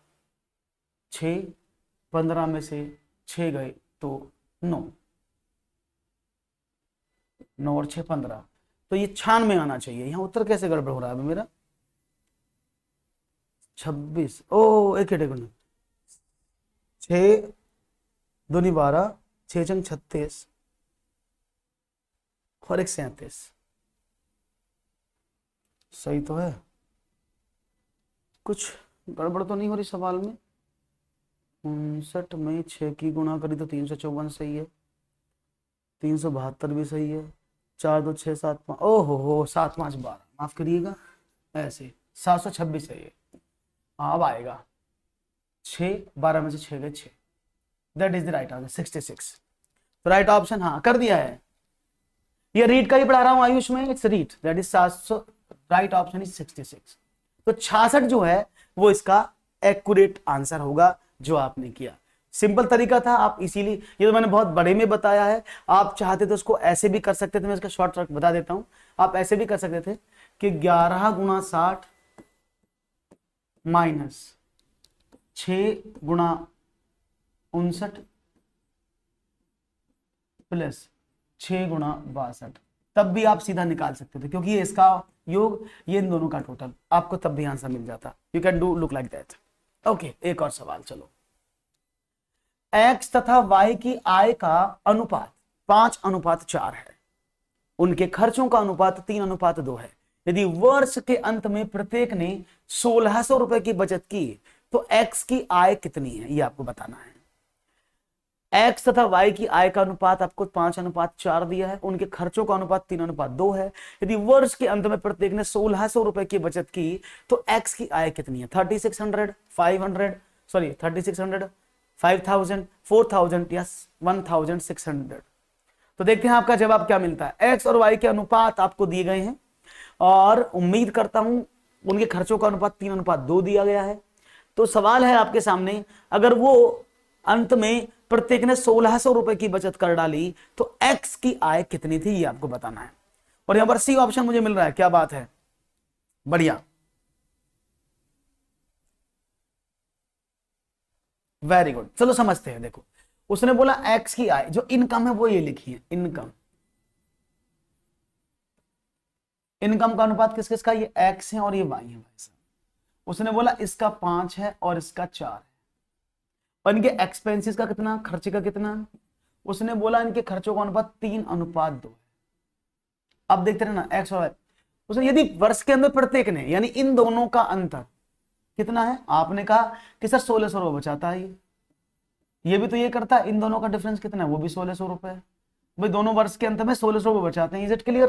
6, 15 में से 6 गए तो 9, 9 और 6 15, तो ये 96 आना चाहिए। यहाँ उत्तर कैसे गड़बड़ हो रहा है मेरा? 26, ओ एक मिनट, 6 दूनी 12, 6 चंग 36 और 1 37, सही तो है? कुछ गड़बड़ तो नहीं हो रही सवाल में? 59 में 6 की गुणा करी तो 354 सही है, 372 भी सही है, 4 2 6 7 5, ओहो हो 7 5 12, माफ करिएगा, ऐसे 726 है ये। अब आएगा 6, 12 में से 6 गए 6, that is the right answer 66। तो राइट ऑप्शन हाँ कर दिया है। ये रीड का ही पढ़ा रहा हूं आयुष में, it's read, that is 700, right option is 66। तो 66 जो है वो इसका एक्यूरेट आंसर होगा जो आपने किया। सिंपल तरीका था, आप इसीलिए, ये तो मैंने बहुत बड़े में बताया है, आप चाहते तो उसको ऐसे भी कर सकते थे, मैं इसका शॉर्ट ट्रिक बता देता हूं, आप ऐसे भी कर सकते थे कि 11 गुणा 60 माइनस 6 गुणा 59 प्लस 6 गुणा 62, तब भी आप सीधा निकाल सकते थे, क्योंकि ये इसका योग, ये इन दोनों का टोटल, आपको तब भी आंसर मिल जाता। You can do look like that. Okay, एक और सवाल, चलो। x तथा y की आय का अनुपात 5:4 है, उनके खर्चों का अनुपात 3:2 है। यदि वर्ष के अंत में प्रत्येक ने 1600 रुपए की बचत की तो x की आय कितनी है, ये आपको बताना है। x तथा y की आय का अनुपात आपको 5:4 दिया है, उनके खर्चों का अनुपात 3:2 है। यदि वर्ष के अंत में प्रत्येक ने 1600 रुपए की बचत की तो x की आय कितनी है? 3600, 5000, 4000 या 1600। तो देखते हैं आपका जवाब क्या मिलता है। x और y के अनुपात आपको दिए गए हैं और उम्मीद करता हूं उनके खर्चों का अनुपात 3:2 दिया गया है। तो सवाल है आपके सामने, अगर वो अंत में प्रत्येक ने 1600 रुपए की बचत कर डाली तो x की आय कितनी थी, ये आपको बताना है। और यहां पर सी ऑप्शन मुझे मिल रहा है, क्या बात है, बढ़िया, वेरी गुड। चलो समझते हैं। देखो, उसने बोला x की आय, जो इनकम है वो ये लिखी है, इनकम, इनकम का अनुपात किस किस का, ये x है और ये y है भाई साहब। उसने बोला इसका 5 है और इसका 4 है, और इनके एक्सपेंसेस का कितना, खर्चे का कितना, उसने बोला इनके खर्चों का अनुपात 3:2 है। अब देखते रहे ना x और y। उसने यदि वर्ष के अंदर प्रत्येक ने, यानी इन दोनों का अंतर कितना है, आपने कहा कि सर 1600 रुपये बचाता है, ये भी तो ये करता है, इन दोनों का डिफरेंस कितना है, वो भी 1600 रुपये है भाई, दोनों वर्ष के अंत में 1600 रुपये बचाते हैं। Is it clear?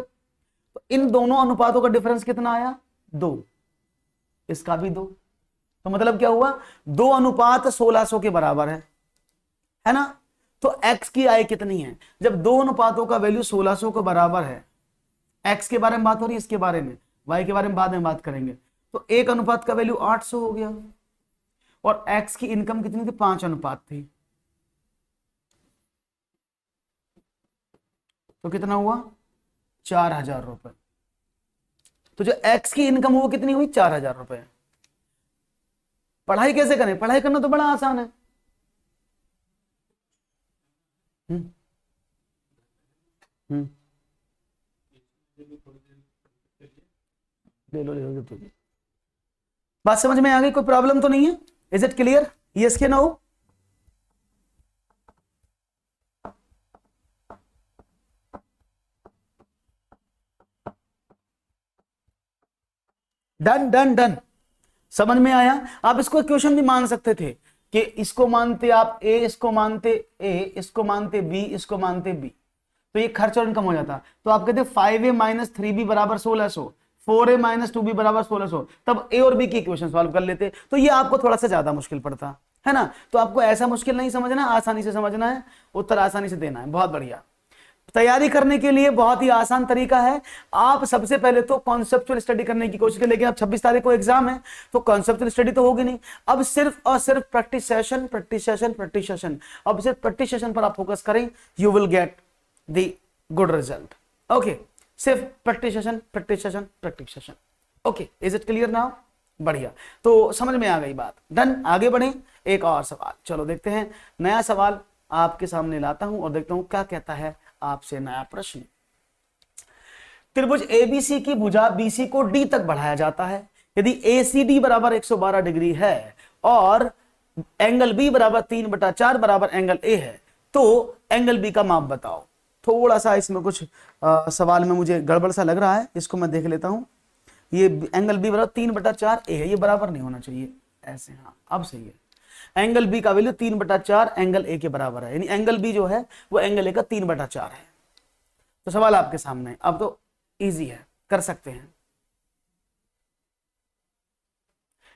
तो इन दोनों अनुपातों का डिफरेंस कितना आया, 2, इसका भी 2, तो मतलब क्या हुआ, 2 अनुपात 1600 के बराबर है ना। तो x की आय कितनी है, जब 2 अनुपातों का वैल्यू 1600 के बराबर है, x के बारे में बात हो रही है, इसके बारे में, y के बारे में बाद में बात करेंगे, तो 1 अनुपात का वैल्यू 800 हो गया, और x की इनकम कितनी थी, 5 अनुपात थी, तो कितना हुआ 4000 रुपए। तो जो x की इनकम वो कितनी हुई, 4000 रुपए। पढ़ाई कैसे करें, पढ़ाई करना तो बड़ा आसान है। हम्म हम्म ले लो तो बात समझ में आ गई, कोई प्रॉब्लम तो नहीं है? Is it clear? यस के नो? डन डन डन, समझ में आया? आप इसको क्वेश्चन भी मान सकते थे कि इसको मानते आप ए, इसको मानते ए, इसको मानते बी, इसको मानते बी, तो ये खर्च और इनकम हो जाता। तो आप कहते 5a - 3b बराबर 1600, 4a माइनस 2b बराबर 1600, तब ए और बी की इक्वेशन सॉल्व कर लेते। तो ये आपको थोड़ा सा ज्यादा मुश्किल पड़ता है ना, तो आपको ऐसा मुश्किल नहीं समझना, आसानी से समझना है, उत्तर आसानी से देना है। बहुत बढ़िया। तैयारी करने के लिए बहुत ही आसान तरीका है, आप सबसे पहले तो कॉन्सेप्चुअल स्टडी करने की कोशिश करें, लेकिन अब 26 तारीख को एग्जाम है तो कॉन्सेप्चुअल स्टडी तो होगी नहीं, अब सिर्फ और सिर्फ practice session, practice session, practice session, अब सिर्फ प्रैक्टिस सेशन पर आप फोकस करें, you will get the good result. Okay, सिर्फ practice session, practice session, practice session. Okay, is it clear now? बढ़िया, तो समझ में आ गई बात। डन, आगे बढ़े, एक और सवाल, चलो देखते हैं, नया सवाल आपके सामने लाता हूं और देखता हूं क्या कहता है आपसे नया प्रश्न। त्रिभुज एबीसी की भुजा बीसी को डी तक बढ़ाया जाता है, यदि एसीडी बराबर 112 डिग्री है और एंगल बी बराबर 3/4 बराबर एंगल ए है, तो एंगल बी का माप बताओ। थोड़ा सा इसमें कुछ सवाल में मुझे गड़बड़ सा लग रहा है, इसको मैं देख लेता हूं। ये एंगल बी बराबर 3/4 ए है, ये बराबर नहीं होना चाहिए ऐसे, हाँ अब सही है। एंगल बी का वैल्यू 3/4 एंगल ए के बराबर है, यानी एंगल बी जो है वो एंगल ए का 3/4 है। तो सवाल आपके सामने, अब तो इजी है, कर सकते हैं।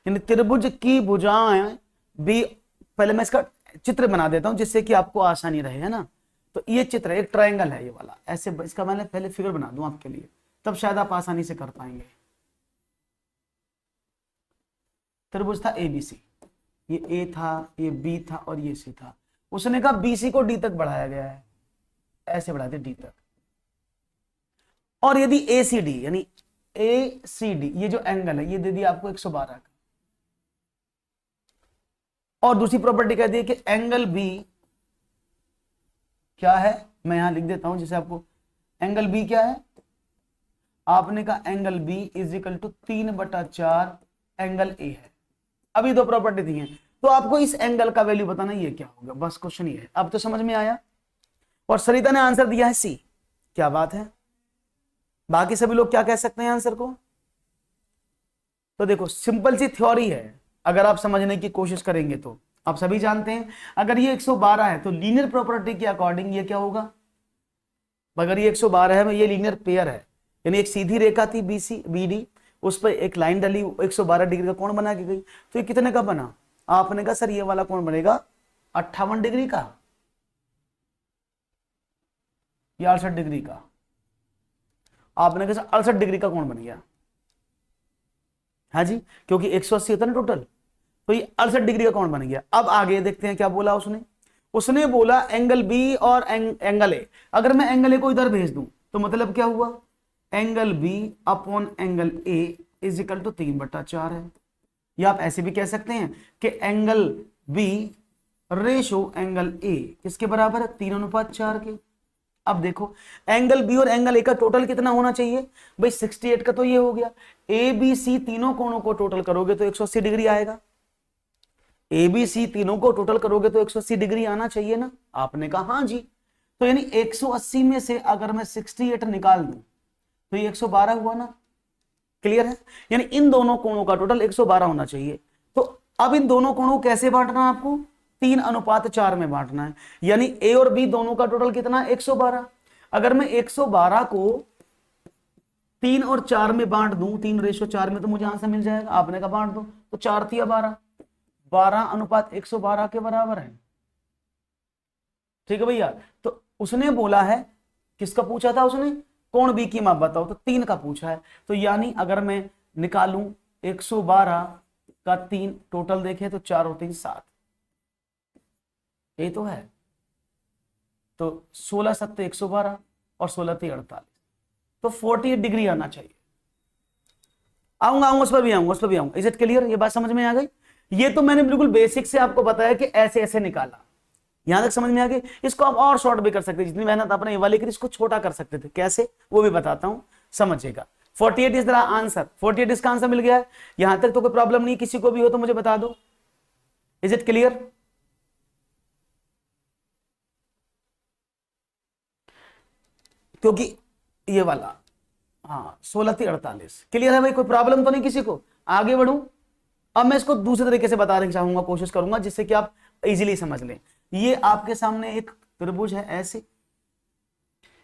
यानी त्रिभुज की भुजाएं भी, पहले मैं इसका चित्र बना देता हूं जिससे कि आपको आसानी रहे, है ना। तो ये चित्र एक ट्रायंगल है ये वाला, ऐसे इसका मैंने पहले फिगर बना दूं आपके लिए, तब शायद आप आसानी से कर पाएंगे। त्रिभुज था एबीसी, ये ए था, ये बी था और ये सी था। उसने कहा बीसी को डी तक बढ़ाया गया है, ऐसे बढ़ा दे डी तक। और यदि एसीडी यानी एसीडी ये जो एंगल है ये दे दिया आपको 112 का, और दूसरी प्रॉपर्टी कह दी कि एंगल बी क्या है, मैं यहां लिख देता हूं जिसे आपको, एंगल बी क्या है, आपने कहा angle B is equal to 3/4 angle A है। अभी दो प्रॉपर्टी दी है, तो आपको इस एंगल का वैल्यू बताना ये क्या होगा, बस क्वेश्चन ये है। अब तो समझ में आया। और सरिता ने आंसर दिया है सी, क्या बात है। बाकी सभी लोग क्या कह सकते हैं आंसर को? तो देखो सिंपल सी थ्योरी है, अगर आप समझने की कोशिश करेंगे तो आप सभी जानते हैं, अगर ये 112 है तो लीनियर प्रॉपर्टी के अकॉर्डिंग ये क्या होगा, अगर ये 112 है, ये लीनियर पेयर है, यानी एक सीधी रेखा थी बीसी बीडी, उस पर एक लाइन डली 112 डिग्री का कोण बना के गई, तो ये कितने का बना? आपने कहा सर ये वाला कोण बनेगा 58 डिग्री का या 68 डिग्री का, आपने कहा 68 डिग्री का कोण बन गया, हाँ जी, क्योंकि 180 होता ना टोटल, तो ये 68 डिग्री का कोण बन गया। अब आगे देखते हैं क्या बोला उसने बोला एंगल बी और एंगल ए, अगर मैं एंगल ए को इधर भेज दूं तो मतलब क्या हुआ, angle B upon angle A is equal to 3/4 है। या आप ऐसे भी कह सकते हैं कि angle B ratio angle A किसके बराबर है, 3:4 के। अब देखो एंगल बी और एंगल ए का टोटल कितना होना चाहिए भाई, 68 का तो ये हो गया। ए बी सी तीनों कोणों को टोटल करोगे तो 180 डिग्री आएगा, ए बी सी तीनों को टोटल करोगे तो 180 डिग्री आना चाहिए ना, आपने कहा हाँ जी। तो यानी 180 में से अगर मैं 68 निकाल दूं तो ये 112 हुआ ना, क्लियर है। यानी इन दोनों कोणों का टोटल 112 होना चाहिए। तो अब इन दोनों कोणों को कैसे बांटना है आपको, 3:4 में बांटना है, यानी ए और बी दोनों का टोटल कितना है 112। अगर मैं 112 को 3 और 4 में बांट दूं, 3:4 में, तो मुझे आंसर मिल जाएगा। आपने कहा बांट दो, तो 4 3 12, 12:112 के बराबर है, ठीक है भैया। तो उसने बोला है, किसका पूछा था उसने, कोण बी की माप बताओ, तो 3 का पूछा है। तो यानी अगर मैं निकालूं 112 का 3 टोटल देखें तो 4 और 3 7, ये तो है। तो 16 7 112 और 16 3 48, तो 48 डिग्री आना चाहिए। आऊंगा उस पर भी आऊंगा। इज इट क्लियर, ये बात समझ में आ गई। ये तो मैंने बिल्कुल बेसिक से आपको बताया कि ऐसे ऐसे निकाला, यहां तक समझ में आ गई। इसको आप और शॉर्ट भी कर सकते, जितनी मेहनत आपने ये वाली करी इसको छोटा कर सकते थे, कैसे वो भी बताता हूं, समझिएगा। 48 इज द आंसर, 48 इसका आंसर मिल गया है। यहां तक तो कोई प्रॉब्लम नहीं, किसी को भी हो तो मुझे बता दो। Is it clear? क्योंकि ये वाला, हाँ 16 3 48 क्लियर है भाई, कोई प्रॉब्लम तो नहीं किसी को। आगे बढ़ूं, अब मैं इसको दूसरे तरीके से बताने चाहूंगा, कोशिश करूंगा जिससे कि आप इजीली समझ लें। ये आपके सामने एक त्रिभुज है ऐसे,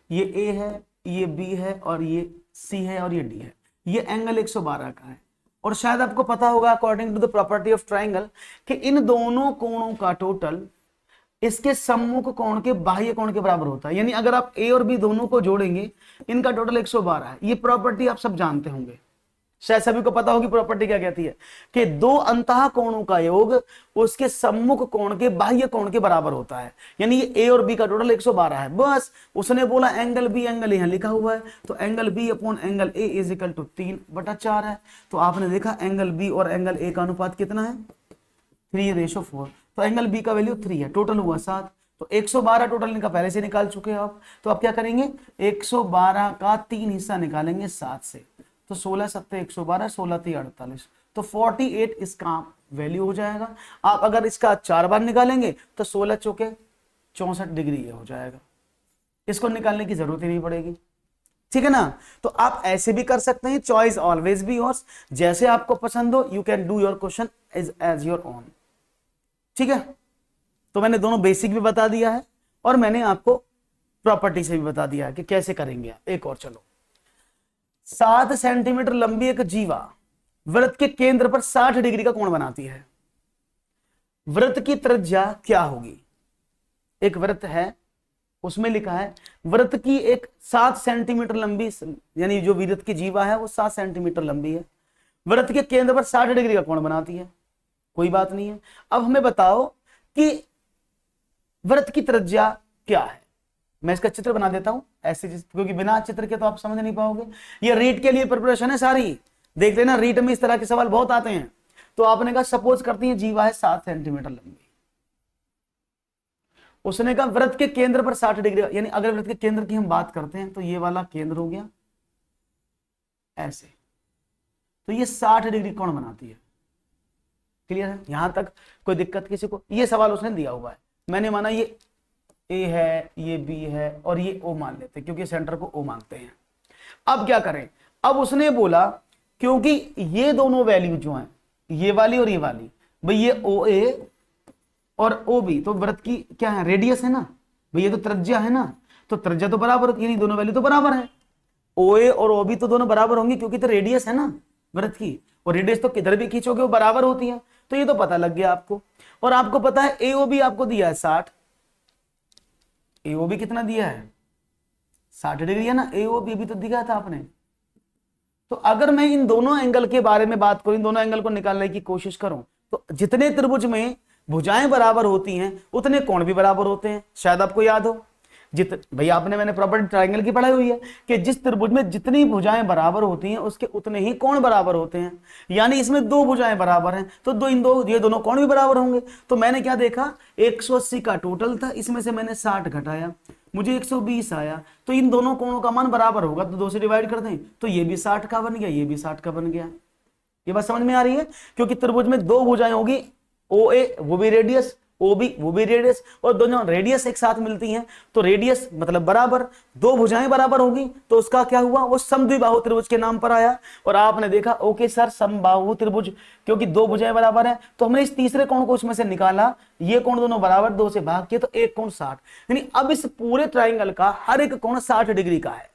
ये ए है, ये बी है और ये सी है और ये डी है। ये एंगल 112 का है। और शायद आपको पता होगा according to the property of triangle कि इन दोनों कोणों का टोटल इसके सम्मुख कोण के बाह्य कोण के बराबर होता है। यानी अगर आप ए और बी दोनों को जोड़ेंगे इनका टोटल 112 है। ये प्रॉपर्टी आप सब जानते होंगे, शायद सभी को पता होगी प्रॉपर्टी क्या कहती है कि दो अंतः कोणों का योग उसके सम्मुख कोण के बाह्य कोण के बराबर होता है। यानी ये ए और बी का टोटल 112 है। बस उसने बोला एंगल बी, एंगल यहां लिखा हुआ है तो angle B upon angle A is equal to 3/4 है। तो आपने देखा एंगल बी और एंगल ए का अनुपात कितना है, 3:4। तो एंगल बी का वैल्यू 3 है, टोटल हुआ 7। तो 112 टोटल इनका पहले से निकाल चुके हैं आप। तो आप क्या करेंगे, 112 का 3 हिस्सा निकालेंगे 7 से। तो 16 7 112, 16 3 48, तो 48 इसका वैल्यू हो जाएगा। आप अगर इसका 4 बार निकालेंगे तो 16 चौके 64 डिग्री ये हो जाएगा। इसको निकालने की जरूरत ही नहीं पड़ेगी, ठीक है ना। तो आप ऐसे भी कर सकते हैं, चॉइस ऑलवेज बी योर्स, जैसे आपको पसंद हो you can do your question as your own, ठीक है। तो मैंने दोनों बेसिक भी बता दिया है और मैंने आपको प्रॉपर्टी से भी बता दिया है कि कैसे करेंगे। एक और चलो, 7 सेंटीमीटर लंबी एक जीवा वृत्त के केंद्र पर 60 डिग्री का कोण बनाती है। वृत्त की त्रिज्या क्या होगी। एक वृत्त है, उसमें लिखा है वृत्त की एक 7 सेंटीमीटर लंबी, यानी जो वृत्त की जीवा है वो 7 सेंटीमीटर लंबी है, वृत्त के केंद्र पर 60 डिग्री का कोण बनाती है। कोई बात नहीं है। अब हमें बताओ कि वृत्त की त्रिज्या क्या है। मैं इसका चित्र बना देता हूं ऐसे, क्योंकि बिना चित्र के तो आप समझ नहीं पाओगे। ये रीट के लिए प्रिपरेशन है सारी, देख लेना रीट में इस तरह के सवाल बहुत आते हैं। तो आपने कहा सपोज करती है जीवा है 7 सेंटीमीटर लंबी, उसने कहा वृत्त के केंद्र पर 60 डिग्री, यानी अगर वृत्त के केंद्र की हम बात करते हैं तो ये वाला केंद्र हो गया ऐसे, तो ये 60 डिग्री कोण बनाती है। क्लियर है यहां तक, कोई दिक्कत किसी को। ये सवाल उसने दिया हुआ है, मैंने माना ये ए है, ये बी है और ये ओ मान लेते हैं क्योंकि सेंटर को ओ मांगते हैं। अब क्या करें, अब उसने बोला क्योंकि ये दोनों वैल्यू जो हैं, ये वाली और ये वाली, भाई ये ओ ए और ओ बी तो वृत्त की क्या है, रेडियस है ना भाई, ये तो त्रिज्या है ना, तो त्रिज्या तो बराबर होती है, यानी दोनों वैल्यू तो बराबर है। ओ ए और ओ बी तो दोनों बराबर होंगी क्योंकि तो रेडियस है ना वृत्त की, और रेडियस तो किधर भी खींचोगे वो बराबर होती है। तो ये तो पता लग गया आपको। और आपको पता है ए ओ बी आपको दिया है 60, ए ओ बी कितना दिया है 60 डिग्री है ना, ए ओ बी भी तो दिया था आपने। तो अगर मैं इन दोनों एंगल के बारे में बात करूं, इन दोनों एंगल को निकालने की कोशिश करूं, तो जितने त्रिभुज में भुजाएं बराबर होती हैं उतने कोण भी बराबर होते हैं। शायद आपको याद हो, भाई आपने मैंने प्रॉपर्टी ट्रायंगल की पढ़ाई हुई है कि जिस त्रिभुज में जितनी भुजाएं बराबर होती हैं उसके उतने ही कोण बराबर होते हैं। यानी इसमें 2 भुजाएं बराबर हैं तो ये दोनों कोण भी बराबर होंगे। तो मैंने क्या देखा, 180 का टोटल था, इसमें से मैंने 60 घटाया, मुझे 120 आया। तो इन दोनों कोणों का मान बराबर होगा तो 2 से डिवाइड कर दें तो ये भी 60 का बन गया, ये भी 60 का बन गया। ये बात समझ में आ रही है, क्योंकि त्रिभुज में 2 भुजाएं होगी, ओ ए वो भी रेडियस, ओ बी वो भी रेडियस, और दोनों रेडियस एक साथ मिलती हैं तो रेडियस मतलब बराबर, 2 भुजाएं बराबर होगी तो उसका क्या हुआ, वो समद्विबाहु त्रिभुज के नाम पर आया। और आपने देखा ओके सर समबाहु त्रिभुज, क्योंकि 2 भुजाएं बराबर हैं तो हमने इस तीसरे कोण को उसमें से निकाला, ये कोण दोनों बराबर 2 से भाग किए तो एक कोण 60, यानी अब इस पूरे ट्राइंगल का हर एक कोण 60 डिग्री का है,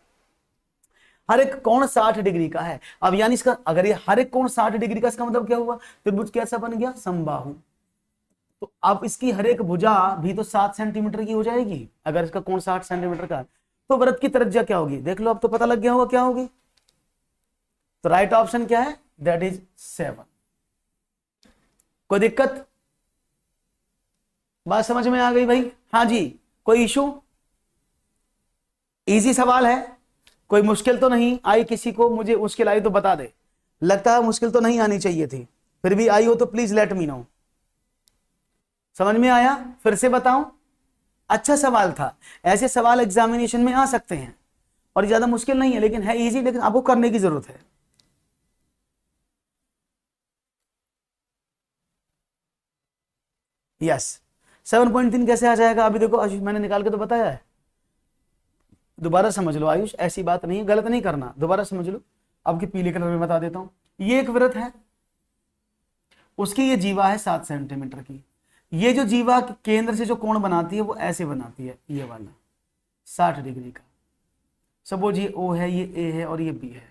हर एक कोण 60 डिग्री का है। अब यानी इसका अगर ये हर एक कोण 60 डिग्री का, इसका मतलब क्या हुआ, त्रिभुज कैसा बन गया, समबाहु। तो अब इसकी हर एक भुजा भी तो 7 सेंटीमीटर की हो जाएगी। अगर इसका कोण 60 सेंटीमीटर का, तो वृत्त की त्रिज्या क्या होगी, देख लो अब तो पता लग गया होगा क्या होगी। तो राइट ऑप्शन क्या है, दैट इज 7। कोई दिक्कत, बात समझ में आ गई भाई। हाँ जी, कोई इशू, इजी सवाल है, कोई मुश्किल तो नहीं आई किसी को, मुझे मुश्किल आई तो बता दे। लगता है मुश्किल तो नहीं आनी चाहिए थी, फिर भी आई हो तो प्लीज लेट मी नो। समझ में आया, फिर से बताऊं, अच्छा सवाल था। ऐसे सवाल एग्जामिनेशन में आ सकते हैं और ज्यादा मुश्किल नहीं है, लेकिन है इजी, लेकिन आपको करने की जरूरत है। यस 7.3 कैसे आ जाएगा, अभी देखो आयुष मैंने निकाल के तो बताया है, दोबारा समझ लो आयुष, ऐसी बात नहीं है, गलत नहीं करना, दोबारा समझ लो। आपके पीले कलर में बता देता हूं, ये एक वृत्त है, उसकी ये जीवा है 7 सेंटीमीटर की। ये जो जीवा केंद्र से जो कोण बनाती है वो ऐसे बनाती है, ये वाला 60 डिग्री का। सपोज ये ओ है, ये ए है और ये बी है।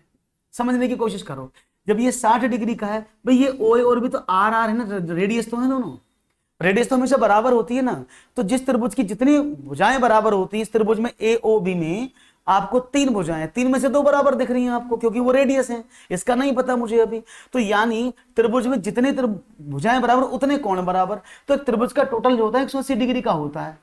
समझने की कोशिश करो। जब ये 60 डिग्री का है भाई, ये ओ और भी तो आर आर है ना, रेडियस तो है दोनों, रेडियस तो हमेशा बराबर होती है ना। तो जिस त्रिभुज की जितनी भुजाएं बराबर होती है, इस त्रिभुज में ए ओ बी में आपको 3 भुजाएं, 3 में से 2 बराबर दिख रही हैं आपको, क्योंकि वो रेडियस है, इसका नहीं पता मुझे अभी। तो यानी त्रिभुज में जितने भुजाएं बराबर उतने कोण बराबर। तो एक त्रिभुज का टोटल जो होता है 180 डिग्री का होता है,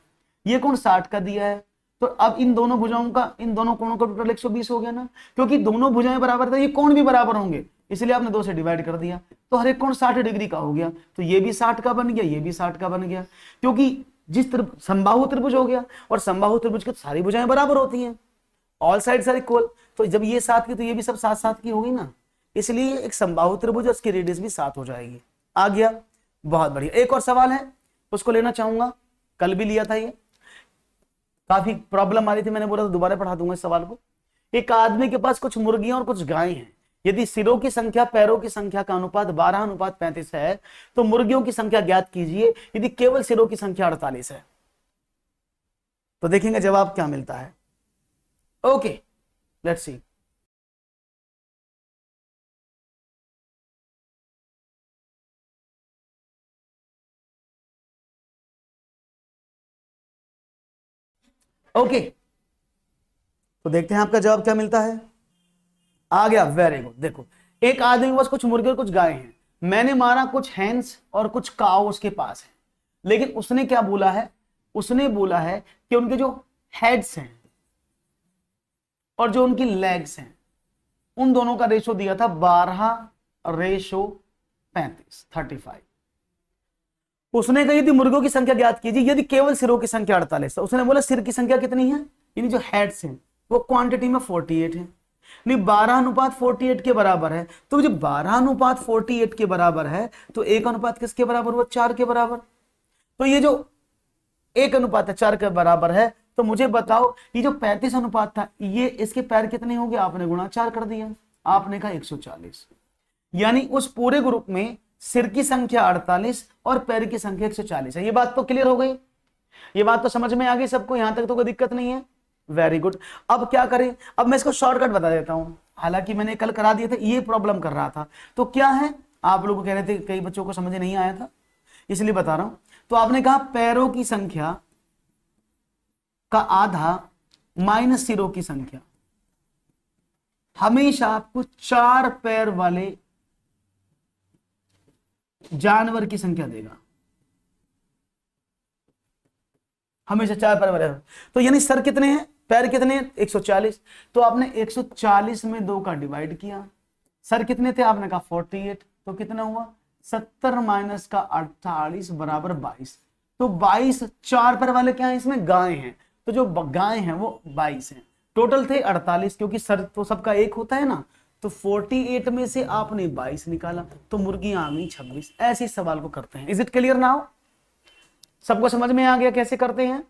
ये कोण 60 का दिया है। तो अब इन दोनों भुजाओं का, इन दोनों कोणों का टोटल 120 हो गया ना, क्योंकि दोनों भुजाएं बराबर था, ये कोण भी बराबर होंगे, इसलिए आपने 2 से डिवाइड कर दिया, तो हर एक कोण 60 डिग्री का हो गया। तो ये भी 60 का बन गया, ये भी 60 का बन गया, क्योंकि जिस समबाहु त्रिभुज हो गया, और समबाहु त्रिभुज की सारी भुजाएं बराबर होती हैं, ऑल साइड्स आर इक्वल। तो जब ये 7 की तो ये भी सब 7-7 की होगी ना, इसलिए एक समबाहु त्रिभुज और उसकी रेडियस भी 7 हो जाएगी। आ गया, बहुत बढ़िया। एक और सवाल है, उसको लेना चाहूंगा, कल भी लिया था, ये काफी प्रॉब्लम आ रही थी, मैंने बोला तो दोबारा पढ़ा दूंगा इस सवाल को। एक आदमी के पास कुछ मुर्गियां और कुछ गायें हैं, यदि सिरों की संख्या पैरों की संख्या का अनुपात 12:35 है, तो मुर्गियों की संख्या ज्ञात कीजिए यदि केवल सिरों की संख्या 48 है। तो देखेंगे जवाब क्या मिलता है। Okay, let's see. ओके, तो देखते हैं आपका जवाब क्या मिलता है। आ गया, वेरी गुड। देखो, एक आदमी के पास कुछ मुर्गे और कुछ गाय हैं, मैंने मारा कुछ हैंस और कुछ काऊ उसके पास है, लेकिन उसने क्या बोला है, उसने बोला है कि उनके जो हेड्स हैं और जो उनकी लेग्स हैं, उन दोनों का रेशो दिया था 12:35। उसने कही थी मुर्गों की संख्या ज्ञात कीजिए यदि केवल सिरों की संख्या 48 है। उसने बोला सिर की संख्या कितनी है, यानी जो हेड्स हैं वो क्वांटिटी में 48 है, नहीं 12:48 के बराबर है। तो जब 12:48 के बराबर है तो 1 किसके बराबर हुआ, 4 के बराबर। तो ये जो 1:4 के बराबर है, तो मुझे बताओ ये जो 35 अनुपात था, ये इसके पैर कितने हो गए, आपने गुणा 4 कर दिया, आपने कहा 140। यानी उस पूरे ग्रुप में सिर की संख्या 48 और पैर की संख्या 140 है। ये बात तो क्लियर हो गई, ये बात तो समझ में आ गई सबको, यहां तक तो कोई दिक्कत नहीं है। Very good. अब क्या करें, अब मैं इसको शॉर्टकट बता देता हूं, हालांकि मैंने कल करा दिया था, ये प्रॉब्लम कर रहा था। तो क्या है, आप लोग कह रहे थे कई बच्चों को समझ नहीं आया था, इसलिए बता रहा हूं। तो आपने कहा पैरों की संख्या का आधा माइनस सिरों की संख्या, हमेशा आपको 4 पैर वाले जानवर की संख्या देगा, हमेशा 4 पैर वाले। तो यानी सर कितने हैं, पैर कितने हैं, 140। तो आपने 140 में 2 का डिवाइड किया, सर कितने थे, आपने कहा 48, तो कितना हुआ 70 माइनस का 48 बराबर 22। तो 22 4 पैर वाले क्या है, इसमें गाय हैं, तो जो गाय हैं वो 22 हैं। टोटल थे 48, क्योंकि सर तो सबका एक होता है ना, तो 48 में से आपने 22 निकाला, तो मुर्गियां आ गई 26। ऐसे इस सवाल को करते हैं। इज इट क्लियर नाउ, सबको समझ में आ गया कैसे करते हैं,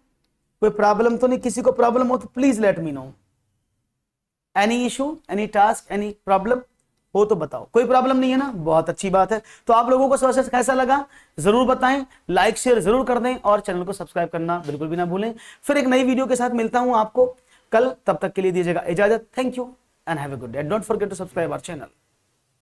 कोई प्रॉब्लम तो नहीं, किसी को प्रॉब्लम हो तो please let me know, any issue, any task, any problem हो तो बताओ। कोई प्रॉब्लम नहीं है ना, बहुत अच्छी बात है। तो आप लोगों को प्रोसेस कैसा लगा जरूर बताएं, लाइक शेयर जरूर कर दें और चैनल को सब्सक्राइब करना बिल्कुल भी ना भूलें। फिर एक नई वीडियो के साथ मिलता हूं आपको कल, तब तक के लिए दीजिएगा इजाजत। Thank you and have a good day. Don't forget to subscribe our channel.